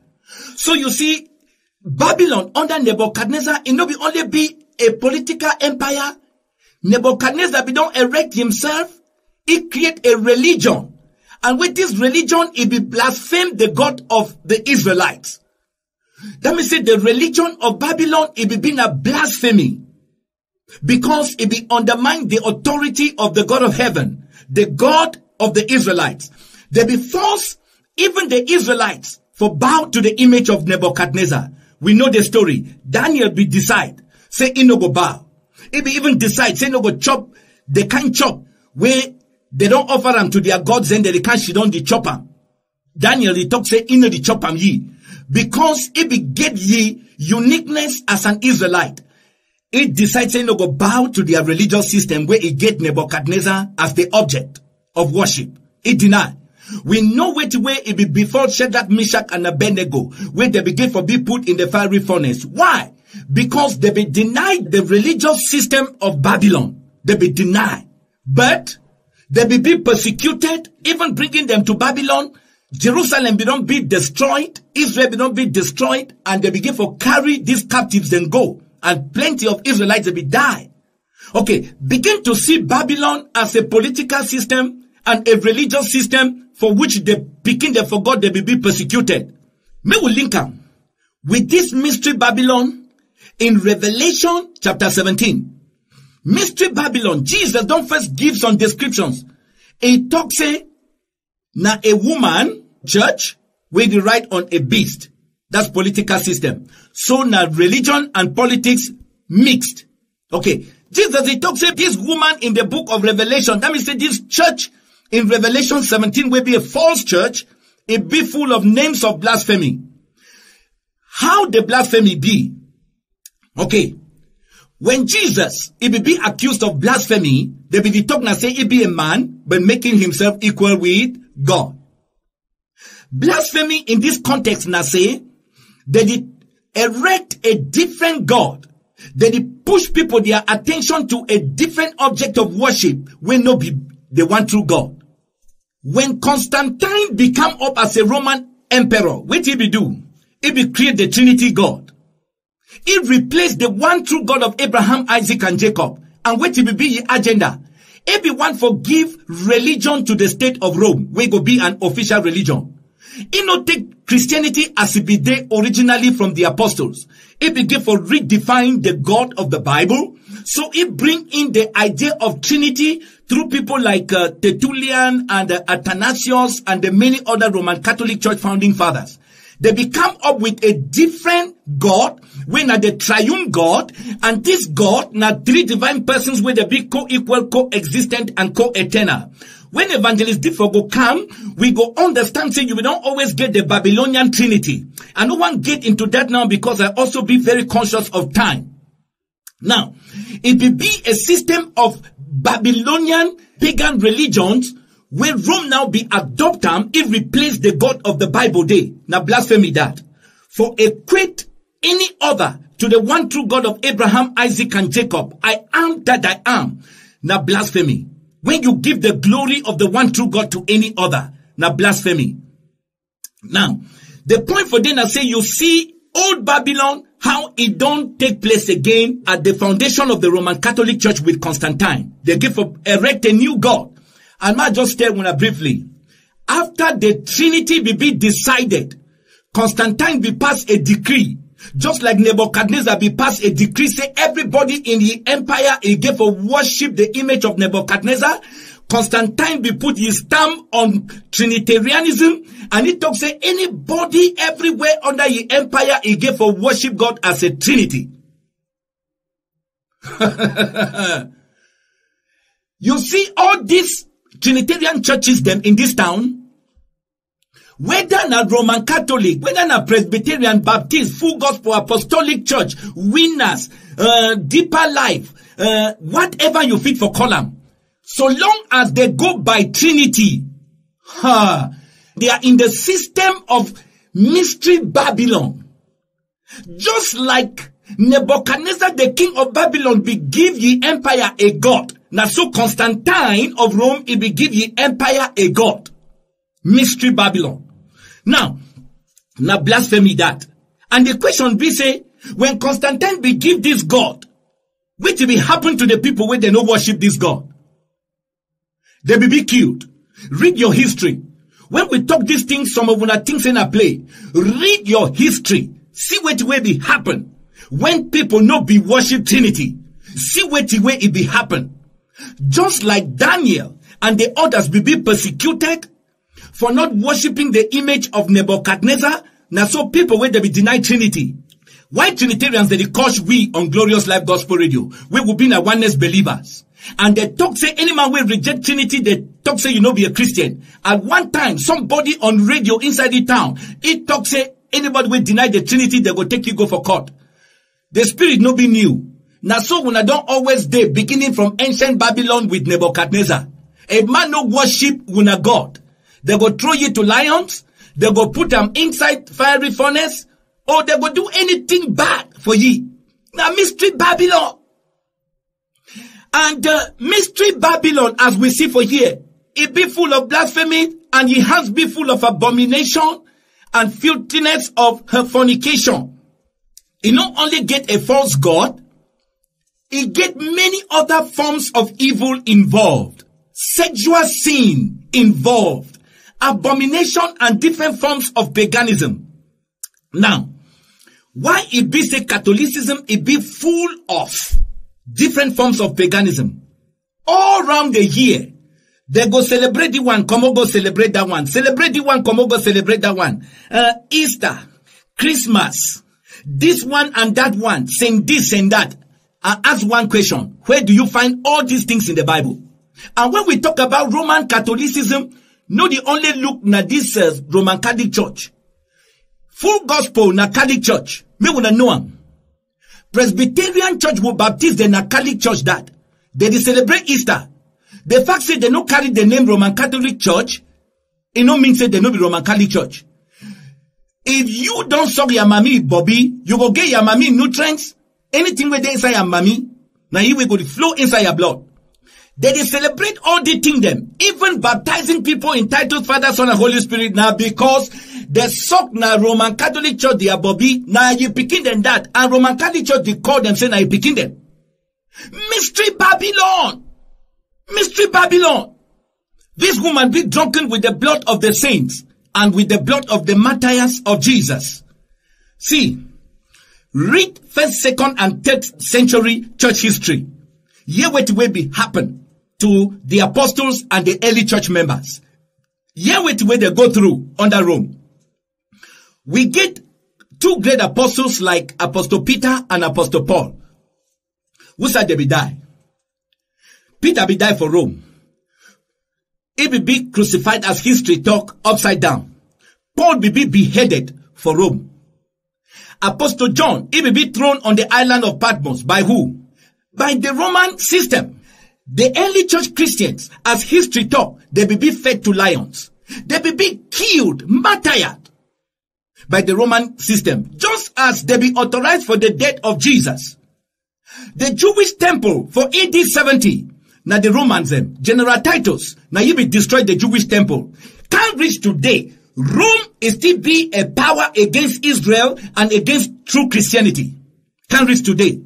So you see, Babylon under Nebuchadnezzar, it not be only be a political empire. Nebuchadnezzar be don't erect himself. He create a religion. And with this religion, he be blaspheme the God of the Israelites. That means say the religion of Babylon, it be been a blasphemy. Because it be undermine the authority of the God of heaven, the God of the Israelites. They be forced, even the Israelites, for bow to the image of Nebuchadnezzar. We know the story. Daniel be decide, say he no go bow. He be even decide, say no go chop, they can't chop, where they don't offer them to their gods and they can't shit on the chopper. Daniel, he talk, say he no the chop am ye. Because he be get ye uniqueness as an Israelite. He decides to no go bow to their religious system where he get Nebuchadnezzar as the object of worship. He deny. We know which way it be before Shadrach, Meshach, and Abednego, where they begin for be put in the fiery furnace. Why? Because they be denied the religious system of Babylon. They be denied. But they be persecuted, even bringing them to Babylon. Jerusalem be don't be destroyed. Israel be don't be destroyed. And they begin for carry these captives and go. And plenty of Israelites will die. Okay, begin to see Babylon as a political system and a religious system for which they begin they forgot they will be persecuted. May we link them with this mystery Babylon in Revelation chapter 17. Mystery Babylon, Jesus don't first give some descriptions. He talks say, na a woman, church, where they ride on a beast. That's political system. So now religion and politics mixed. Okay. Jesus, he talks about this woman in the book of Revelation. That means that this church in Revelation 17 will be a false church. It be full of names of blasphemy. How the blasphemy be? Okay. When Jesus, he be accused of blasphemy, they be talking and say he be a man, but making himself equal with God. Blasphemy in this context now say, they erect a different God. They push people their attention to a different object of worship when no be the one true God. When Constantine become up as a Roman emperor, what he be do? He be create the Trinity God. He replaced the one true God of Abraham, Isaac, and Jacob. And what he be his agenda? He be one for give religion to the state of Rome, where go be an official religion. He not take Christianity as it be there originally from the apostles. He begin for redefine the God of the Bible. So he bring in the idea of Trinity through people like Tertullian and Athanasius and the many other Roman Catholic Church founding fathers. They become up with a different God, when are the triune God, and this God, now three divine persons where they be co-equal, co-existent, and co-eternal. When Evangelist Differ go come, we go understand, say you will not always get the Babylonian Trinity. I don't want to get into that now because I also be very conscious of time. Now, it will be a system of Babylonian pagan religions where Rome now be adopted, it replace the God of the Bible day. Now blasphemy that. For equate any other to the one true God of Abraham, Isaac, and Jacob. I am that I am. Now blasphemy. When you give the glory of the one true God to any other, now blasphemy. Now, the point for them, I say, you see old Babylon, how it don't take place again at the foundation of the Roman Catholic Church with Constantine. They erect a new God. And I just tell you briefly. After the Trinity be decided, Constantine be passed a decree. Just like Nebuchadnezzar be passed a decree, say everybody in the empire he gave for worship the image of Nebuchadnezzar. Constantine be put his stamp on Trinitarianism, and he talks say anybody everywhere under the empire he gave for worship God as a Trinity. You see all these Trinitarian churches them in this town, whether na Roman Catholic, whether na Presbyterian, Baptist, Full Gospel, Apostolic Church, Winners, Deeper Life, whatever you fit for column, so long as they go by Trinity, they are in the system of mystery Babylon. Just like Nebuchadnezzar, the king of Babylon, be give ye empire a god. Now so Constantine of Rome, he be give ye empire a god. Mystery Babylon. Now blasphemy that. And the question be say, when Constantine be give this God, which will happen to the people when they no worship this God? They will be killed. Read your history. When we talk these things, some of us things in a play. Read your history. See what way be happen. When people no be worship Trinity. See what way it be happen. Just like Daniel and the others will be persecuted for not worshipping the image of Nebuchadnezzar. Now so people when they be denied Trinity. Why Trinitarians they cause we on Glorious Life Gospel Radio? We will be na oneness believers. And they talk say any man will reject Trinity, they talk say you know be a Christian. At one time, somebody on radio inside the town, it talk say anybody will deny the Trinity, they will take you go for court. The spirit no be new. Now so when I don't always day beginning from ancient Babylon with Nebuchadnezzar. A man no worship una God. They go throw you to lions, they go put them inside fiery furnace, or they go do anything bad for ye. Now mystery Babylon. And mystery Babylon, as we see for here, it be full of blasphemy, and it has be full of abomination and filthiness of her fornication. It not only get a false god, it get many other forms of evil involved. Sexual sin involved. Abomination and different forms of paganism. Now, why it be say Catholicism, it be full of different forms of paganism. All around the year, they go celebrate the one, come on go celebrate that one. Celebrate the one, come on go celebrate that one. Easter, Christmas, this one and that one, saying this and that. I ask one question. Where do you find all these things in the Bible? And when we talk about Roman Catholicism, no the only look na this Roman Catholic Church. Full Gospel na Catholic Church. Me wanna know am. Presbyterian Church will baptize the Catholic Church that. They celebrate Easter. The fact say they no carry the name Roman Catholic Church, it no mean say they no be Roman Catholic Church. If you don't suck your mommy, Bobby, you go get your mommy nutrients. Anything where they inside your mommy, now you will go to flow inside your blood. They celebrate all the things them, even baptizing people entitled Father, Son, and Holy Spirit now because they suck na Roman Catholic Church, they are Bobby, now you picking them that, and Roman Catholic Church, they call them, say now you picking them. Mystery Babylon! Mystery Babylon! This woman be drunken with the blood of the saints and with the blood of the martyrs of Jesus. See, read 1st, 2nd, and 3rd century church history. Here what will be happen to the apostles and the early church members. Here what way they go through under Rome. We get two great apostles like Apostle Peter and Apostle Paul. Who said they be die? Peter be die for Rome. He be crucified as history talk upside down. Paul be beheaded for Rome. Apostle John, he be thrown on the island of Patmos. By who? By the Roman system. The early church Christians, as history talk, they be fed to lions. They be killed, martyred by the Roman system, just as they be authorized for the death of Jesus. The Jewish temple for AD 70 Now the Romans, General Titus, now you be destroyed the Jewish temple. Can't reach today. Rome is still be a power against Israel and against true Christianity. Can't reach today.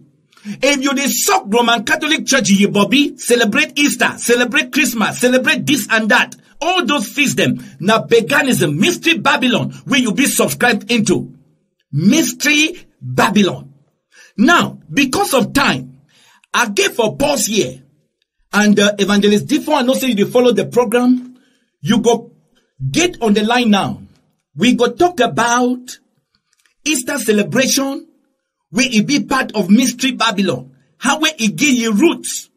If you suck Roman Catholic Church, you Bobby, celebrate Easter, celebrate Christmas, celebrate this and that. All those feasts them. Now paganism, mystery Babylon, where you be subscribed into. Mystery Babylon. Now, because of time, I gave for pause here. And Evangelist Defo, I know say you follow the program. You go get on the line now. We go talk about Easter celebration, where it be part of Mystery Babylon. How where it give you roots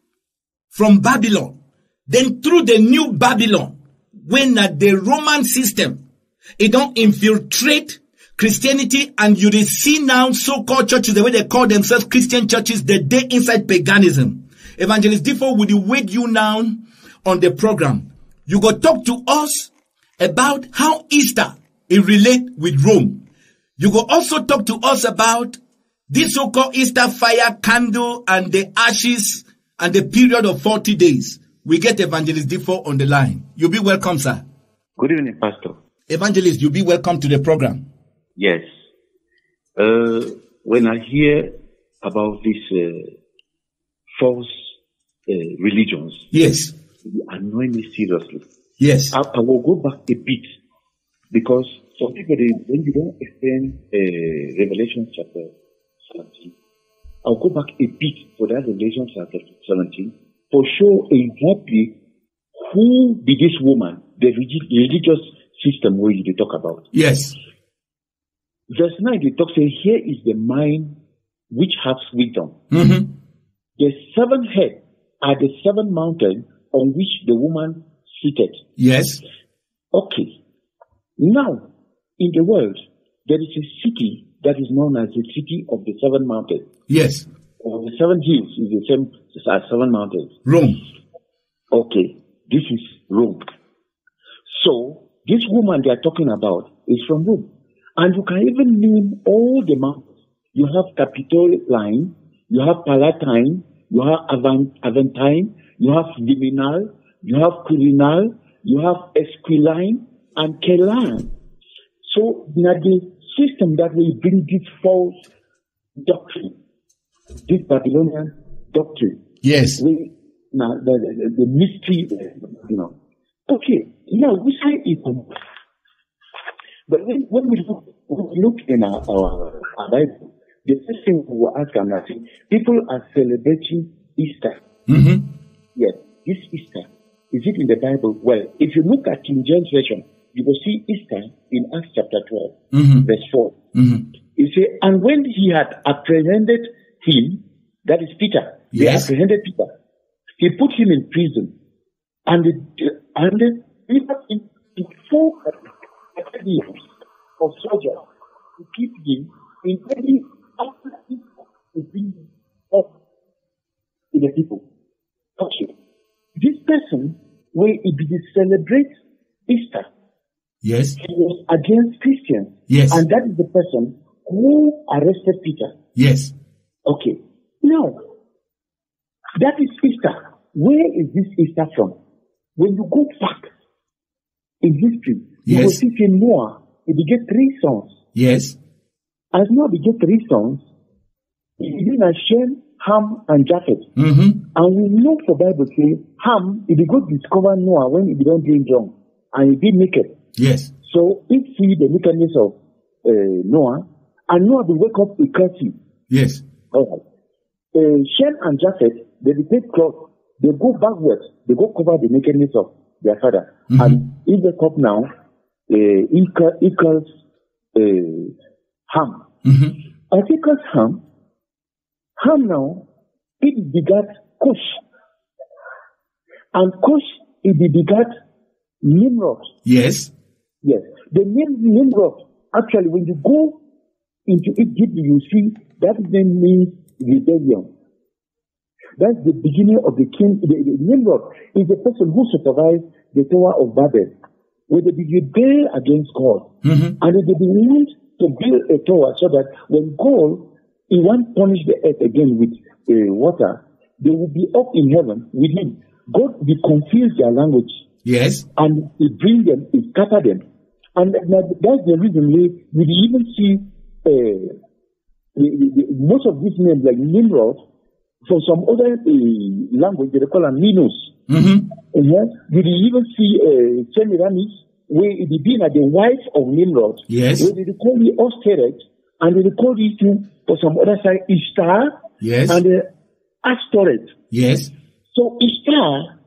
from Babylon. Then through the new Babylon, when the Roman system, it don't infiltrate Christianity, and you see now so-called churches, the way they call themselves Christian churches, the day inside paganism. Evangelist Defo, would you wake you now on the program? You go talk to us about how Easter it relate with Rome. You go also talk to us about this so-called Easter fire candle and the ashes and the period of 40 days. We get Evangelist Defo on the line. You'll be welcome, sir. Good evening, Pastor. Evangelist, you'll be welcome to the program. Yes. When I hear about these false religions, yes, they annoy me seriously. Yes. I will go back a bit, because some people, when you don't explain Revelation chapter 17, I'll go back a bit for that Revelation chapter 17 for show exactly who be this woman, the religious system where you talk about. Yes. Verse 9, they talk, say, here is the mind which has wisdom. Mm-hmm. The 7 heads are the 7 mountains on which the woman seated. Yes. Okay. Now, in the world, there is a city that is known as the city of the 7 mountains. Yes. Or the 7 hills is the same as 7 mountains. Rome. Okay. This is Rome. So, this woman they are talking about is from Rome. And you can even name all the mountains. You have Capitoline, you have Palatine, you have Aventine, you have Viminal, you have Quirinal, you have Esquiline, and Kelan. So, now the system that will bring this false doctrine, this Babylonian doctrine. Yes. Now, the mystery, Okay, now we say it. But when we look in our Bible, the first thing we will ask ourselves, people are celebrating Easter. Mm-hmm. Yes, this Easter, is it in the Bible? Well, if you look at King James Version, you will see Easter in Acts chapter 12, mm-hmm. verse 4. Mm-hmm. You say, and when he had apprehended him, that is Peter, yes. He apprehended Peter, he put him in prison, and then he put him in 4 years of soldiers to keep him in every aspect to bring up to the people. Okay. This person, when he did celebrate Easter, yes, he was against Christians. Yes. And that is the person who arrested Peter. Yes. Okay. Now, that is Easter. Where is this Easter from? When you go back in history, you will see Noah, he begat 3 sons. Yes. As Noah begat 3 sons, he began as Shem, Ham, and Japheth. Mm-hmm. And we know for Bible say, Ham, he began to discover Noah when he began doing wrong, and he be naked. Yes. So he see the nakedness of Noah, and Noah will wake up a curse. Yes. All right. Shem and Japheth, they take cloth, they go backwards, they go cover the nakedness of their father. Mm-hmm. And he wake up now, equals Ham. Mm-hmm. As equals Ham now, it begat Cush. And Cush, it begat Nimrod. Yes. Yes. The name Nimrod, actually, when you go into Egypt, you see that name means rebellion. That's the beginning of the king. The Nimrod is the person who supervised the Tower of Babel, where they rebel against God. Mm-hmm. And they want to build a tower so that when God, he won't punish the earth again with water, they will be up in heaven with him. God will confuse their language. Yes. And He bring them, He scatter them. And that's the reason we even see most of these names like Nimrod, for some other language, they call them Minos. Mm-hmm. Did you even see Semiramis, where it being the wife of Nimrod? Yes. Where they call it Osteret, and they call it too, for some other side, Ishtar. Yes. And Astoret. Yes. So Ishtar,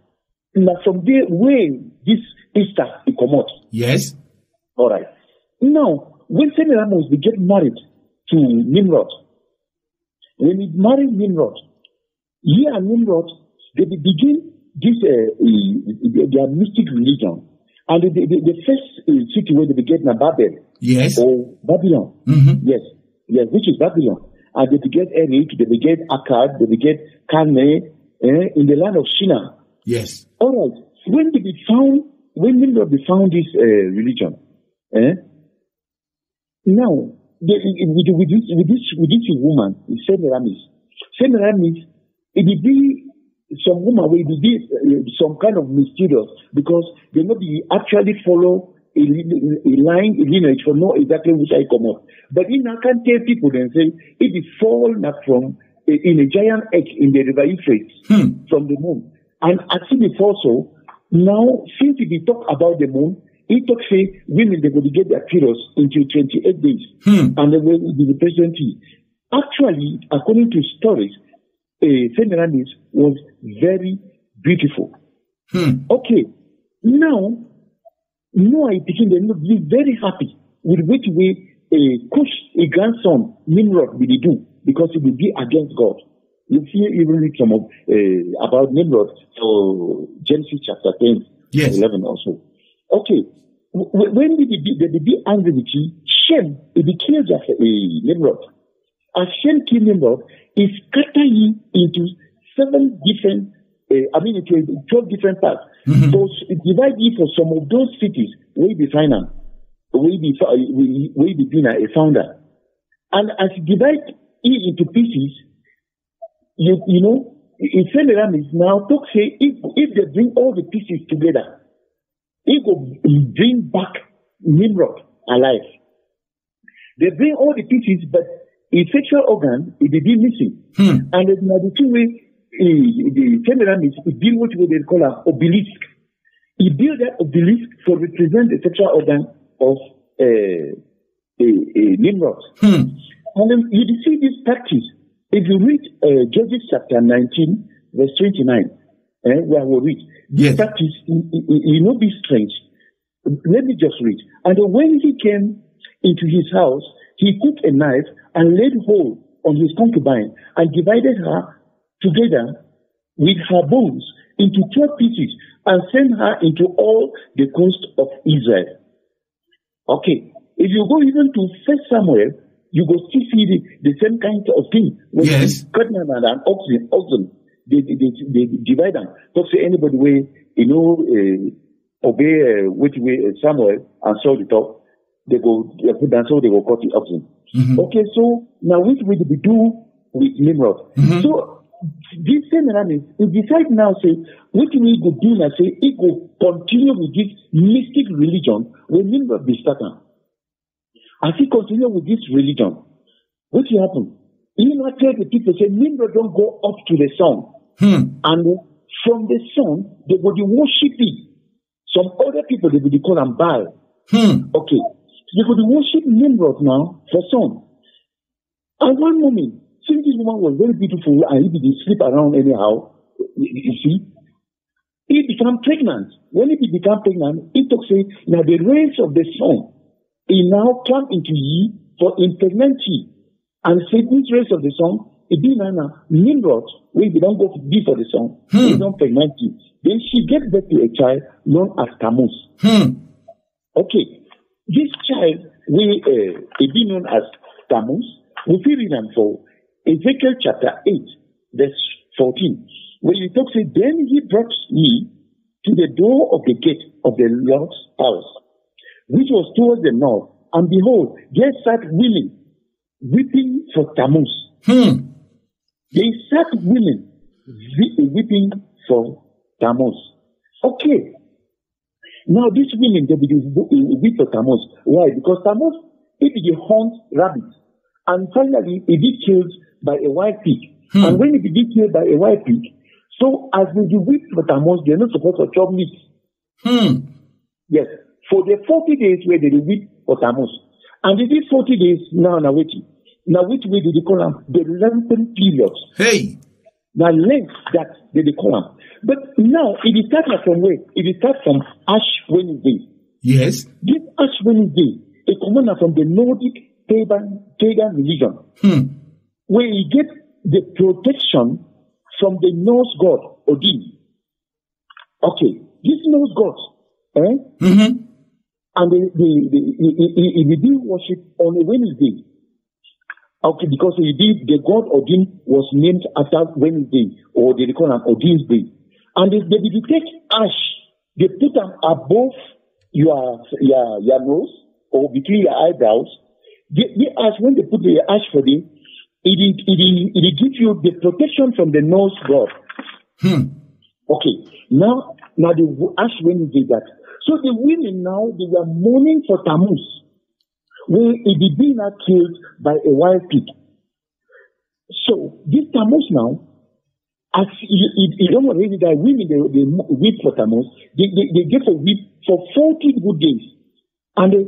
now from there, where this Ishtar it come out. Yes. All right. Now, when Semiramis they get married to Nimrod, when he married Nimrod, he and Nimrod, they begin this their mystic religion. And the first city where they began is Babel. Yes. Or Babylon. Mm-hmm. Yes, which is Babylon. And they began Eric, they began Akkad, they began Calneh, in the land of Shinar. Yes. All right. When Nimrod found this religion, now with this woman, Semiramis, it will be some woman will be some kind of mysterious because they not be actually follow a lineage for know exactly which I come up. But in I can tell people and say it is fallen from in a giant egg in the river Euphrates from the moon. And actually before so, now since we talk about the moon, it talks say women they will get their periods into 28 days and they will be the pregnancy. Actually, according to stories, Semiramis was very beautiful. Okay, now Noah became very happy with which way Cush, a grandson, Nimrod, will do because he will be against God. You see, even read some of about Nimrod, so Genesis chapter 10, yes. 11 also. Okay, when they be angry with you, Shem, he killed Nimrod. As Shem killed Nimrod, he scattered him into 7 different, into 12 different parts. Mm-hmm. So divide it for some of those cities where he be final, where he be being a founder. And as he divide it into pieces, you know, in Semiramis now talk say if they bring all the pieces together, it will bring back Nimrod alive. They bring all the pieces, but his sexual organ it will be missing. And now the two way the Semiramis build what they call an obelisk. He built that obelisk to represent the sexual organ of Nimrod. And then you see this practice. If you read Judges chapter 19, verse 29, where we read, this practice, you know, be strange. Let me just read. And when he came into his house, he took a knife and laid hold on his concubine and divided her together with her bones into 12 pieces and sent her into all the coast of Israel. Okay. If you go even to 1 Samuel, you go still see the same kind of thing. When cutting and oxen, they divide them. Don't say anybody way, you know, obey which way Samuel and Saul the top. They go put down so they go cut the oxen. Okay, so now which way do we do with Nimrod? So this Semiramis, he decide now say which way go do now say he go continue with this mystic religion when Nimrod be started. As he continue with this religion, what will happen? He will tell the people, say, Nimrod don't go up to the sun. And from the sun, they will be worshiping. Some other people, they will be called Baal. Okay. They will be worshiping Nimrod now for sun. And one moment, since this woman was very beautiful and he didn't sleep around anyhow, you see, he became pregnant. When he became pregnant, he took say, now the rays of the sun, he now come into ye for impregnancy. And say these rays of the sun, it be now Nimrod, when they don't go be for the sun, they don't pregnant you. Then she gave birth to a child known as Tammuz. Okay. This child will be known as Tammuz. We feel it for Ezekiel chapter 8, verse 14. Where you talk, say, then he brought me to the door of the gate of the Lord's house, which was towards the north, and behold, there sat women weeping for Tammuz. They sat women weeping for Tammuz. Okay. Now these women, they will wait for Tammuz. Why? Because Tammuz, if they hunt rabbits, and finally it be killed by a wild pig. And when it be killed by a wild pig, so as they wait for Tammuz, they're not supposed to chop meat. Yes. For the 40 days where they wait for Tammuz. And it is 40 days now waiting. Now which way do they call them? The Lenten periods. Hey. Now length that they call them. But now it is started from where? It is started from Ash Wednesday. Yes. This Ash Wednesday, a commander from the Nordic pagan religion, where you get the protection from the Norse god Odin. Okay, this Norse god, and they do worship on a Wednesday. Okay, because the god Odin was named after Wednesday, or they call him Odin's Day. And they take ash, they put them above your nose or between your eyebrows. The ash, when they put the ash for them, it gives you the protection from the Norse god. Okay, now the ash when they did that. So the women now, they were mourning for Tammuz, where it is being killed by a wild pig. So this Tammuz now, as you don't already die, women they weep for Tammuz. They get a weep for 40 good days, and they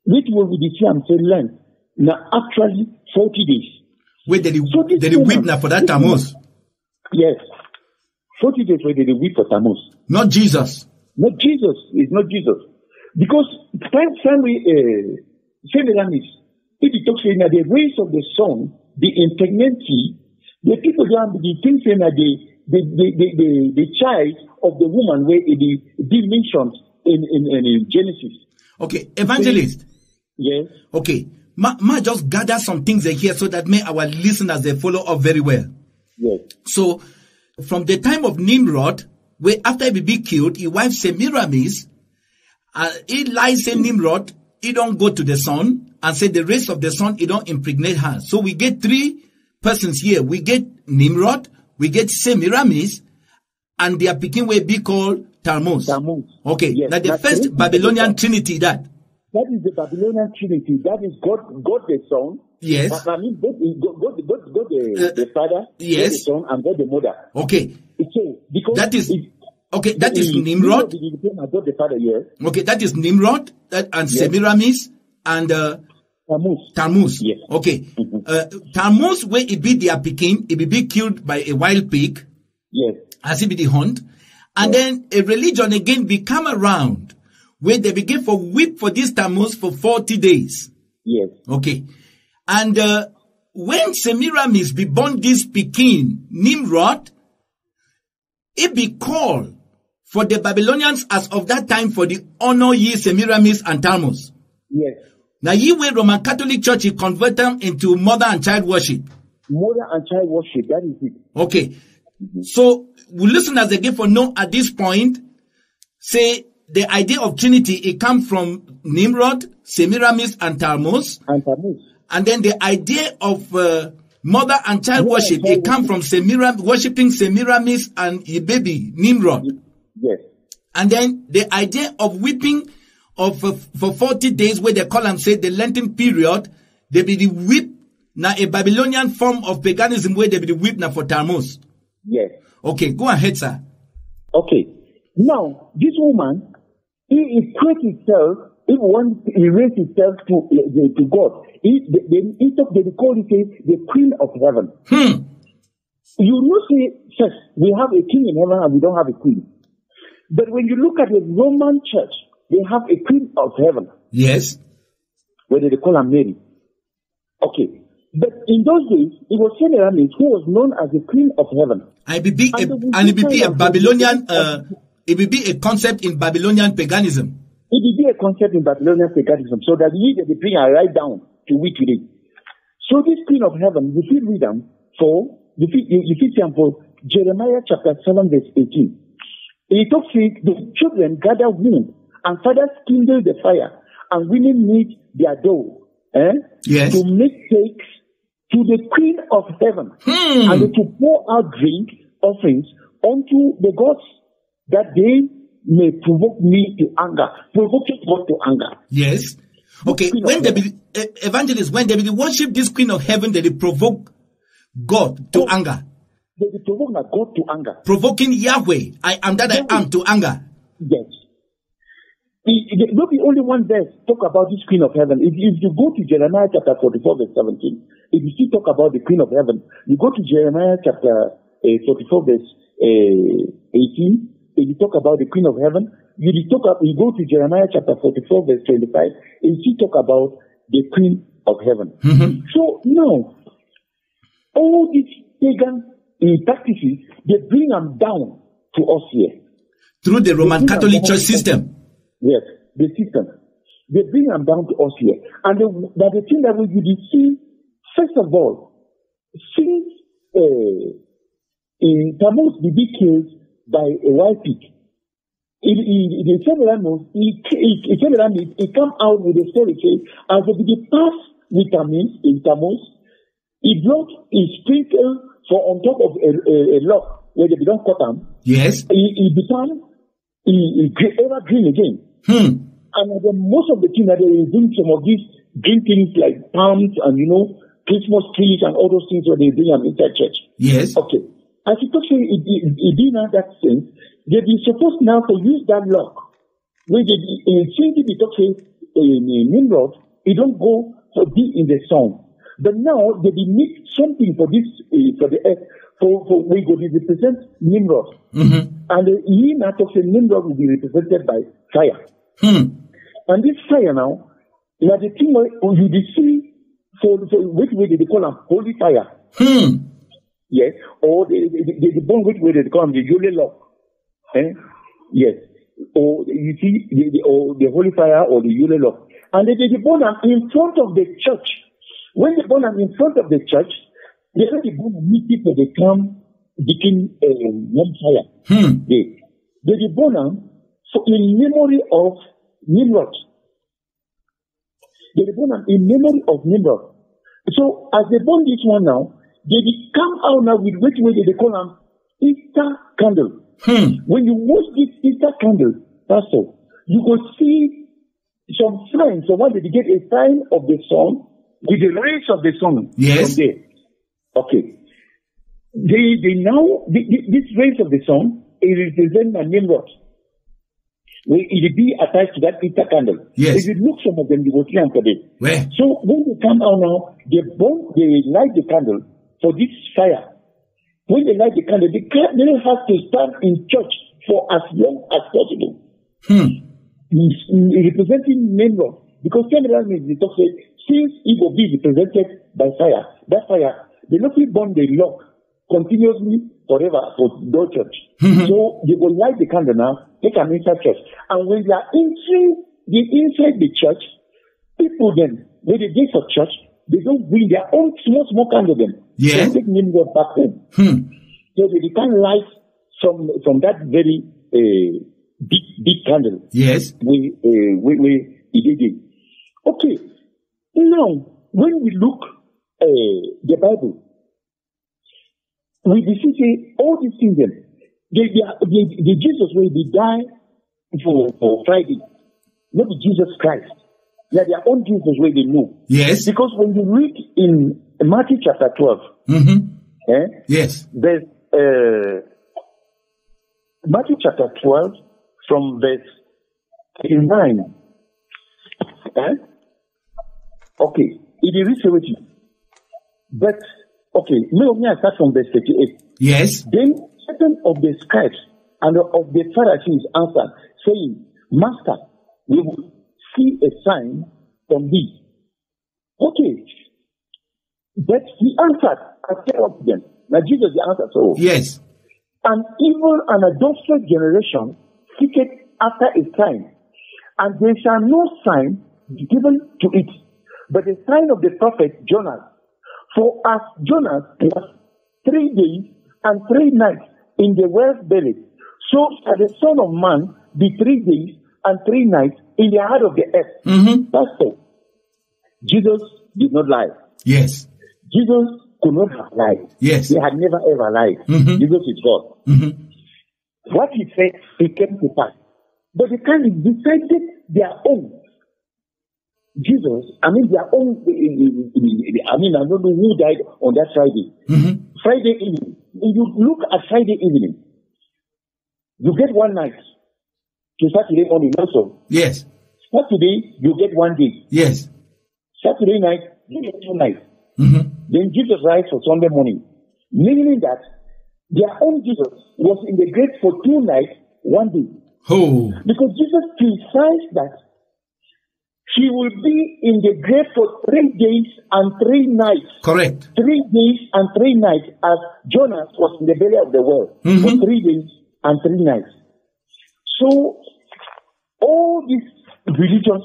wait will be the same length. Now actually 40 days. Wait, did they weep now for that Tammuz? Yes, 40 days where they weep for Tammuz. Not Jesus. Not Jesus. It's not Jesus. Because finally, if you talk saying that the rays of the sun, the impregnancy, the people don't the things saying that the child of the woman where it is mentioned in Genesis. Okay, evangelist. Yes. Okay, ma just gather some things here so that may our listeners they follow up very well. Yes. So, from the time of Nimrod, where after he be killed, his wife Semiramis, he lies in Nimrod, he don't go to the sun, and say the rays of the sun, he don't impregnate her. So we get three persons here. We get Nimrod, we get Semiramis, and their picking will be called Tammuz. Okay, yes, now the first Babylonian Trinity that is the Babylonian Trinity. That is God the Son. Yes. I mean, God the Father, yes. God the Son, and God the Mother. Okay. So, because that is Nimrod. God the Father, yes. Okay, that is Nimrod and yes. Semiramis and Tammuz. Yes. Okay. Tammuz, where it be their picking, it be killed by a wild pig. Yes. As it be the hunt. And then a religion again be come around where they begin for weep for this Tammuz for 40 days. Yes. Okay. And when Semiramis be born this Pekin, Nimrod, it be called for the Babylonians as of that time for the honor ye Semiramis and Tammuz. Yes. Now ye way Roman Catholic Church, he convert them into mother and child worship. Mother and child worship, that is it. Okay. So, we listeners again for know at this point, say the idea of Trinity, it comes from Nimrod, Semiramis, and Tammuz. And then the idea of mother and child worship, it comes from worshipping Semiramis and a baby, Nimrod. Yes. And then the idea of weeping for 40 days, where they call and say the Lenten period, they be the weep, now a Babylonian form of paganism where they be the weep now for Tammuz. Yes. Okay, go ahead, sir. Okay. Now, this woman, he equates himself, he raised himself to God. They call it the Queen of Heaven. You know, say, first, we have a king in heaven and we don't have a queen. But when you look at the Roman church, they have a Queen of Heaven. Yes. Where they call her Mary. Okay. But in those days, it was Semiramis who was known as the Queen of Heaven. And it will be a Babylonian, it will be a concept in Babylonian paganism. It will be a concept in Babylonian paganism. So that we the bring her right down to we today. So this Queen of Heaven, you feel read them for, you feel for Jeremiah chapter 7 verse 18. It talks the children gather wood and fathers kindle the fire and women knead their dough. Yes. To make cakes to the Queen of Heaven and to pour out drink offerings unto the gods that they may provoke me to anger, provoking God to anger. Yes. Okay, when they be evangelists, when they be worship this Queen of Heaven, they provoke God to anger. They provoke God to anger. Provoking Yahweh, I am that I am, to anger. Yes. Not the only one there talk about this Queen of Heaven. If you go to Jeremiah chapter 44 verse 17, if you still talk about the Queen of Heaven, you go to Jeremiah chapter 44 verse 18, if you talk about the Queen of Heaven, you go to Jeremiah chapter 44 verse 25, and you talk about the Queen of Heaven. Mm-hmm. So now, all these pagan practices, they bring them down to us here. Through the Roman Catholic Church system. Yes, the system. They bring them down to us here. And the thing that we see, first of all, since in Tammuz the big killed by a wild pig, he come out with a story saying, as they pass with Tammuz, his blood is sprinkled on top of a log where they don't cut them. Yes. He become evergreen again. And then most of the things that they bring some of these green things like palms and Christmas trees and all those things where they bring them inside church. Yes. Okay. As you talk, it did not that sense. They be supposed now to use that lock. When they since they talk Nimrod, it don't go for be in the sun. But now they need something for this for the earth. For we go to represent Nimrod. Mm-hmm. And he now talks Nimrod will be represented by fire. And this fire now, the thing you see for which way they call them holy fire. Yes, or the one which way they call them the Yule lock. Yes, or you see the holy fire or the Yule lock, and they burn them in front of the church. When they burn them in front of the church, they meet people. They come begin one fire. They burn them in memory of Nimrod. They burn them in memory of Nimrod. So as they burn this one now, they come out now with which way they call them Easter candle. When you watch this Easter candle, Pastor, you will see some signs. So when they get a sign of the sun with the rays of the sun. Yes. From there. Okay. They now this rays of the sun it represents a Nimrod. Will it be attached to that Easter candle? Yes. If you look some of them, you will see them today. Where? So when they come out now, they light the candle for this fire. When they light the candle, they have to stand in church for as long as possible. Representing Nimrod. Because Nimrod means they talk say, since it will be represented by fire, that fire, they not burn the lock continuously forever for the church. So they will light the candle now, take them inside church. And when they are inside the church, people then, when they get for church, they don't bring their own small candle then. Yeah. They take Nimrod back home. So they can't light from that very big candle. Yes. We did it. Okay. Now, when we look the Bible, we see all these things. The Jesus will be die for Friday, not Jesus Christ. They are their own Jesus where they know. Yes. Because when you read in Matthew chapter 12, yes, there's Matthew chapter 12 from verse 9. Okay, it is read. But okay, may I start from verse 38? Yes. Then certain of the scribes and of the Pharisees answered, saying, Master, we will see a sign from thee. Okay. But he answered and said unto them. Now Jesus answered so. Yes. An evil and adulterous generation seeketh after a sign, and there shall no sign be given to it, but the sign of the prophet Jonas. For as Jonas was 3 days and 3 nights in the whale's belly, so shall the Son of Man be 3 days and 3 nights in the heart of the earth. That's it. Jesus did not lie. Yes. Jesus could not have lied. Yes. He had never ever lied. Jesus is God. what he said, it came to pass. But they kind of decided their own. Jesus, their own, I don't know who died on that Friday. Mm-hmm. Friday evening. When you look at Friday evening, you get one night to Saturday morning also. Yes. Saturday, you get 1 day. Yes. Saturday night, you get 2 nights. Mm-hmm. Then Jesus rise for Sunday morning. Meaning that their own Jesus was in the grave for 2 nights, 1 day. Oh. Because Jesus precise that he will be in the grave for 3 days and 3 nights. Correct. 3 days and 3 nights, as Jonas was in the belly of the whale for 3 days and 3 nights. So, all these religions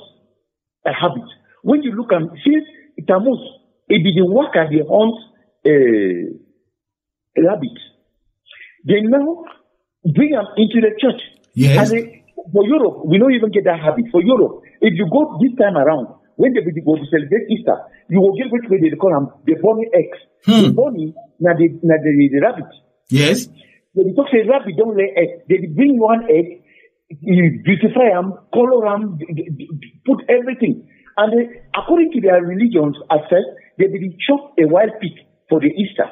habits. When you look at since Tammuz, it be the work at the hunt rabbit. They now bring them into the church. Yes. And for Europe, we don't even get that habit. For Europe, if you go this time around, when they go to celebrate Easter, you will get which way they call them the bunny eggs. The bunny, now the rabbit. Yes. When you talk say rabbit don't lay eggs, they bring 1 egg, you beautify them, color them, put everything. And according to their religions, at first, they will chop a wild pig for the Easter.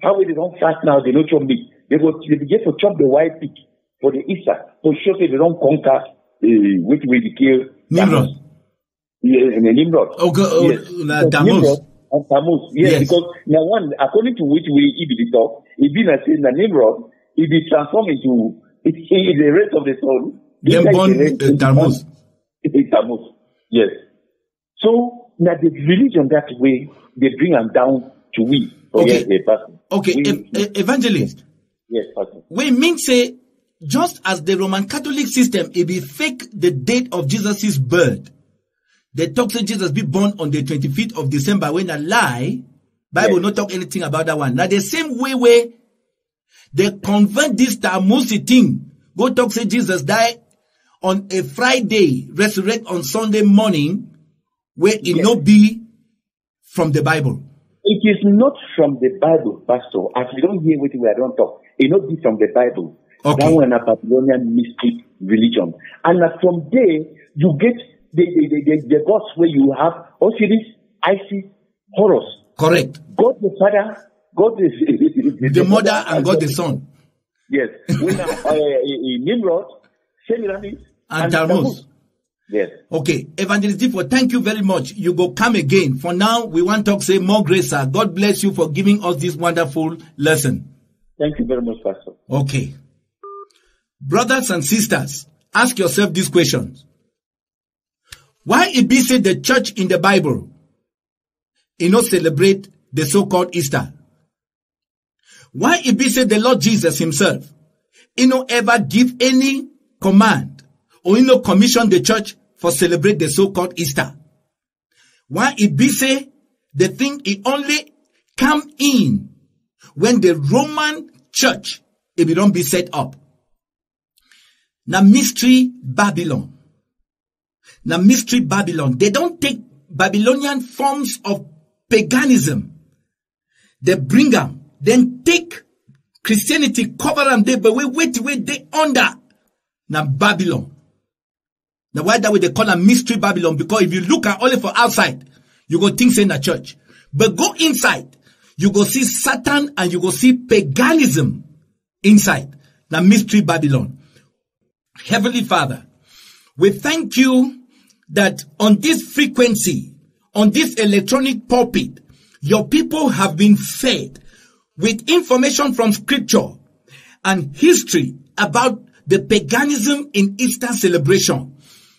How will they don't fast now? They don't chop meat. They begin to chop the wild pig for the Easter. For sure, they don't conquer which way they kill Nimrod. Yeah, in the Nimrod. Yes. Tammuz. And Tammuz. Yes, because now one, according to which way he be talk, it be like saying the Nimrod, it be transformed into the rest of the soul. Then born Tammuz. Tammuz. Yes. So now the religion that way they bring them down to we. Okay. Okay. Evangelist. Yes, Pastor. We mean say just as the Roman Catholic system, it be fake the date of Jesus' birth. They talk say Jesus be born on the 25th of December when a lie. Bible not talk anything about that one. Now the same way they convert this Tammuz thing. Go talk say Jesus died on a Friday, resurrect on Sunday morning, where it not be from the Bible. It is not from the Bible, Pastor. As we don't hear what we don't talk, it not be from the Bible. Okay. That one a Babylonian mystic religion. And from there, you get the gods where you have Osiris, Isis, Horus. Correct. God the Father, God the Mother, and God the Son. Yes. Nimrod, Semiramis, and Tammuz. Yes. Okay. Evangelist Diffo, thank you very much. You go come again. For now, we want to say more grace, sir. God bless you for giving us this wonderful lesson. Thank you very much, Pastor. Okay. Brothers and sisters, ask yourself these questions. Why it be said the church in the Bible, celebrate the so-called Easter? Why it be said the Lord Jesus himself, ever give any command or commission the church for celebrate the so-called Easter? Why it be say the thing it only come in when the Roman church it don't be set up? Now mystery Babylon. Now mystery Babylon. They don't take Babylonian forms of paganism. They bring them, then take Christianity, cover them there, but wait, they under. Now Babylon. Now why that way they call them mystery Babylon? Because if you look at only for outside, you go think say in a church. But go inside, you go see Satan and you go see paganism inside. Now mystery Babylon. Heavenly Father, we thank you that on this frequency, on this electronic pulpit, your people have been fed with information from scripture and history about the paganism in Easter celebration.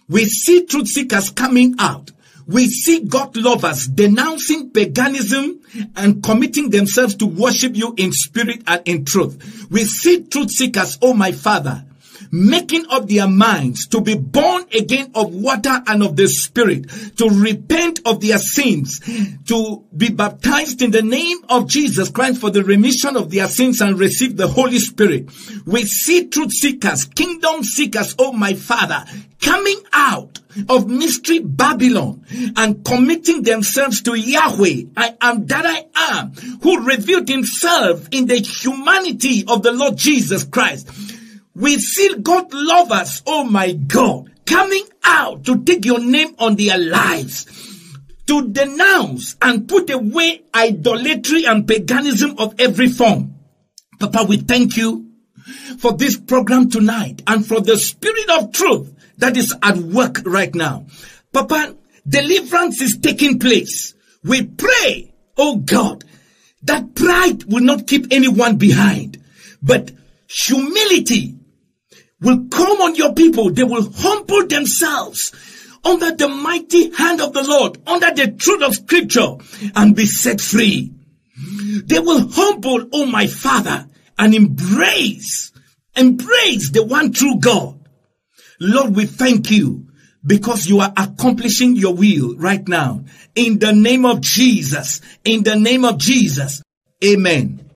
We see truth seekers coming out. We see God lovers denouncing paganism and committing themselves to worship you in spirit and in truth. We see truth seekers, oh my Father, making up their minds to be born again of water and of the Spirit, to repent of their sins, to be baptized in the name of Jesus Christ for the remission of their sins and receive the Holy Spirit. We see truth seekers, kingdom seekers, oh my Father, coming out of mystery Babylon and committing themselves to Yahweh, I am that I am, who revealed himself in the humanity of the Lord Jesus Christ. We see God lovers, oh my God, coming out to take your name on their lives, to denounce and put away idolatry and paganism of every form. Papa, we thank you for this program tonight and for the Spirit of truth that is at work right now. Papa, deliverance is taking place. We pray, oh God, that pride will not keep anyone behind, but humility will come on your people. They will humble themselves under the mighty hand of the Lord, under the truth of Scripture, and be set free. They will humble, oh my Father, and embrace the one true God. Lord, we thank you because you are accomplishing your will right now. In the name of Jesus. In the name of Jesus. Amen.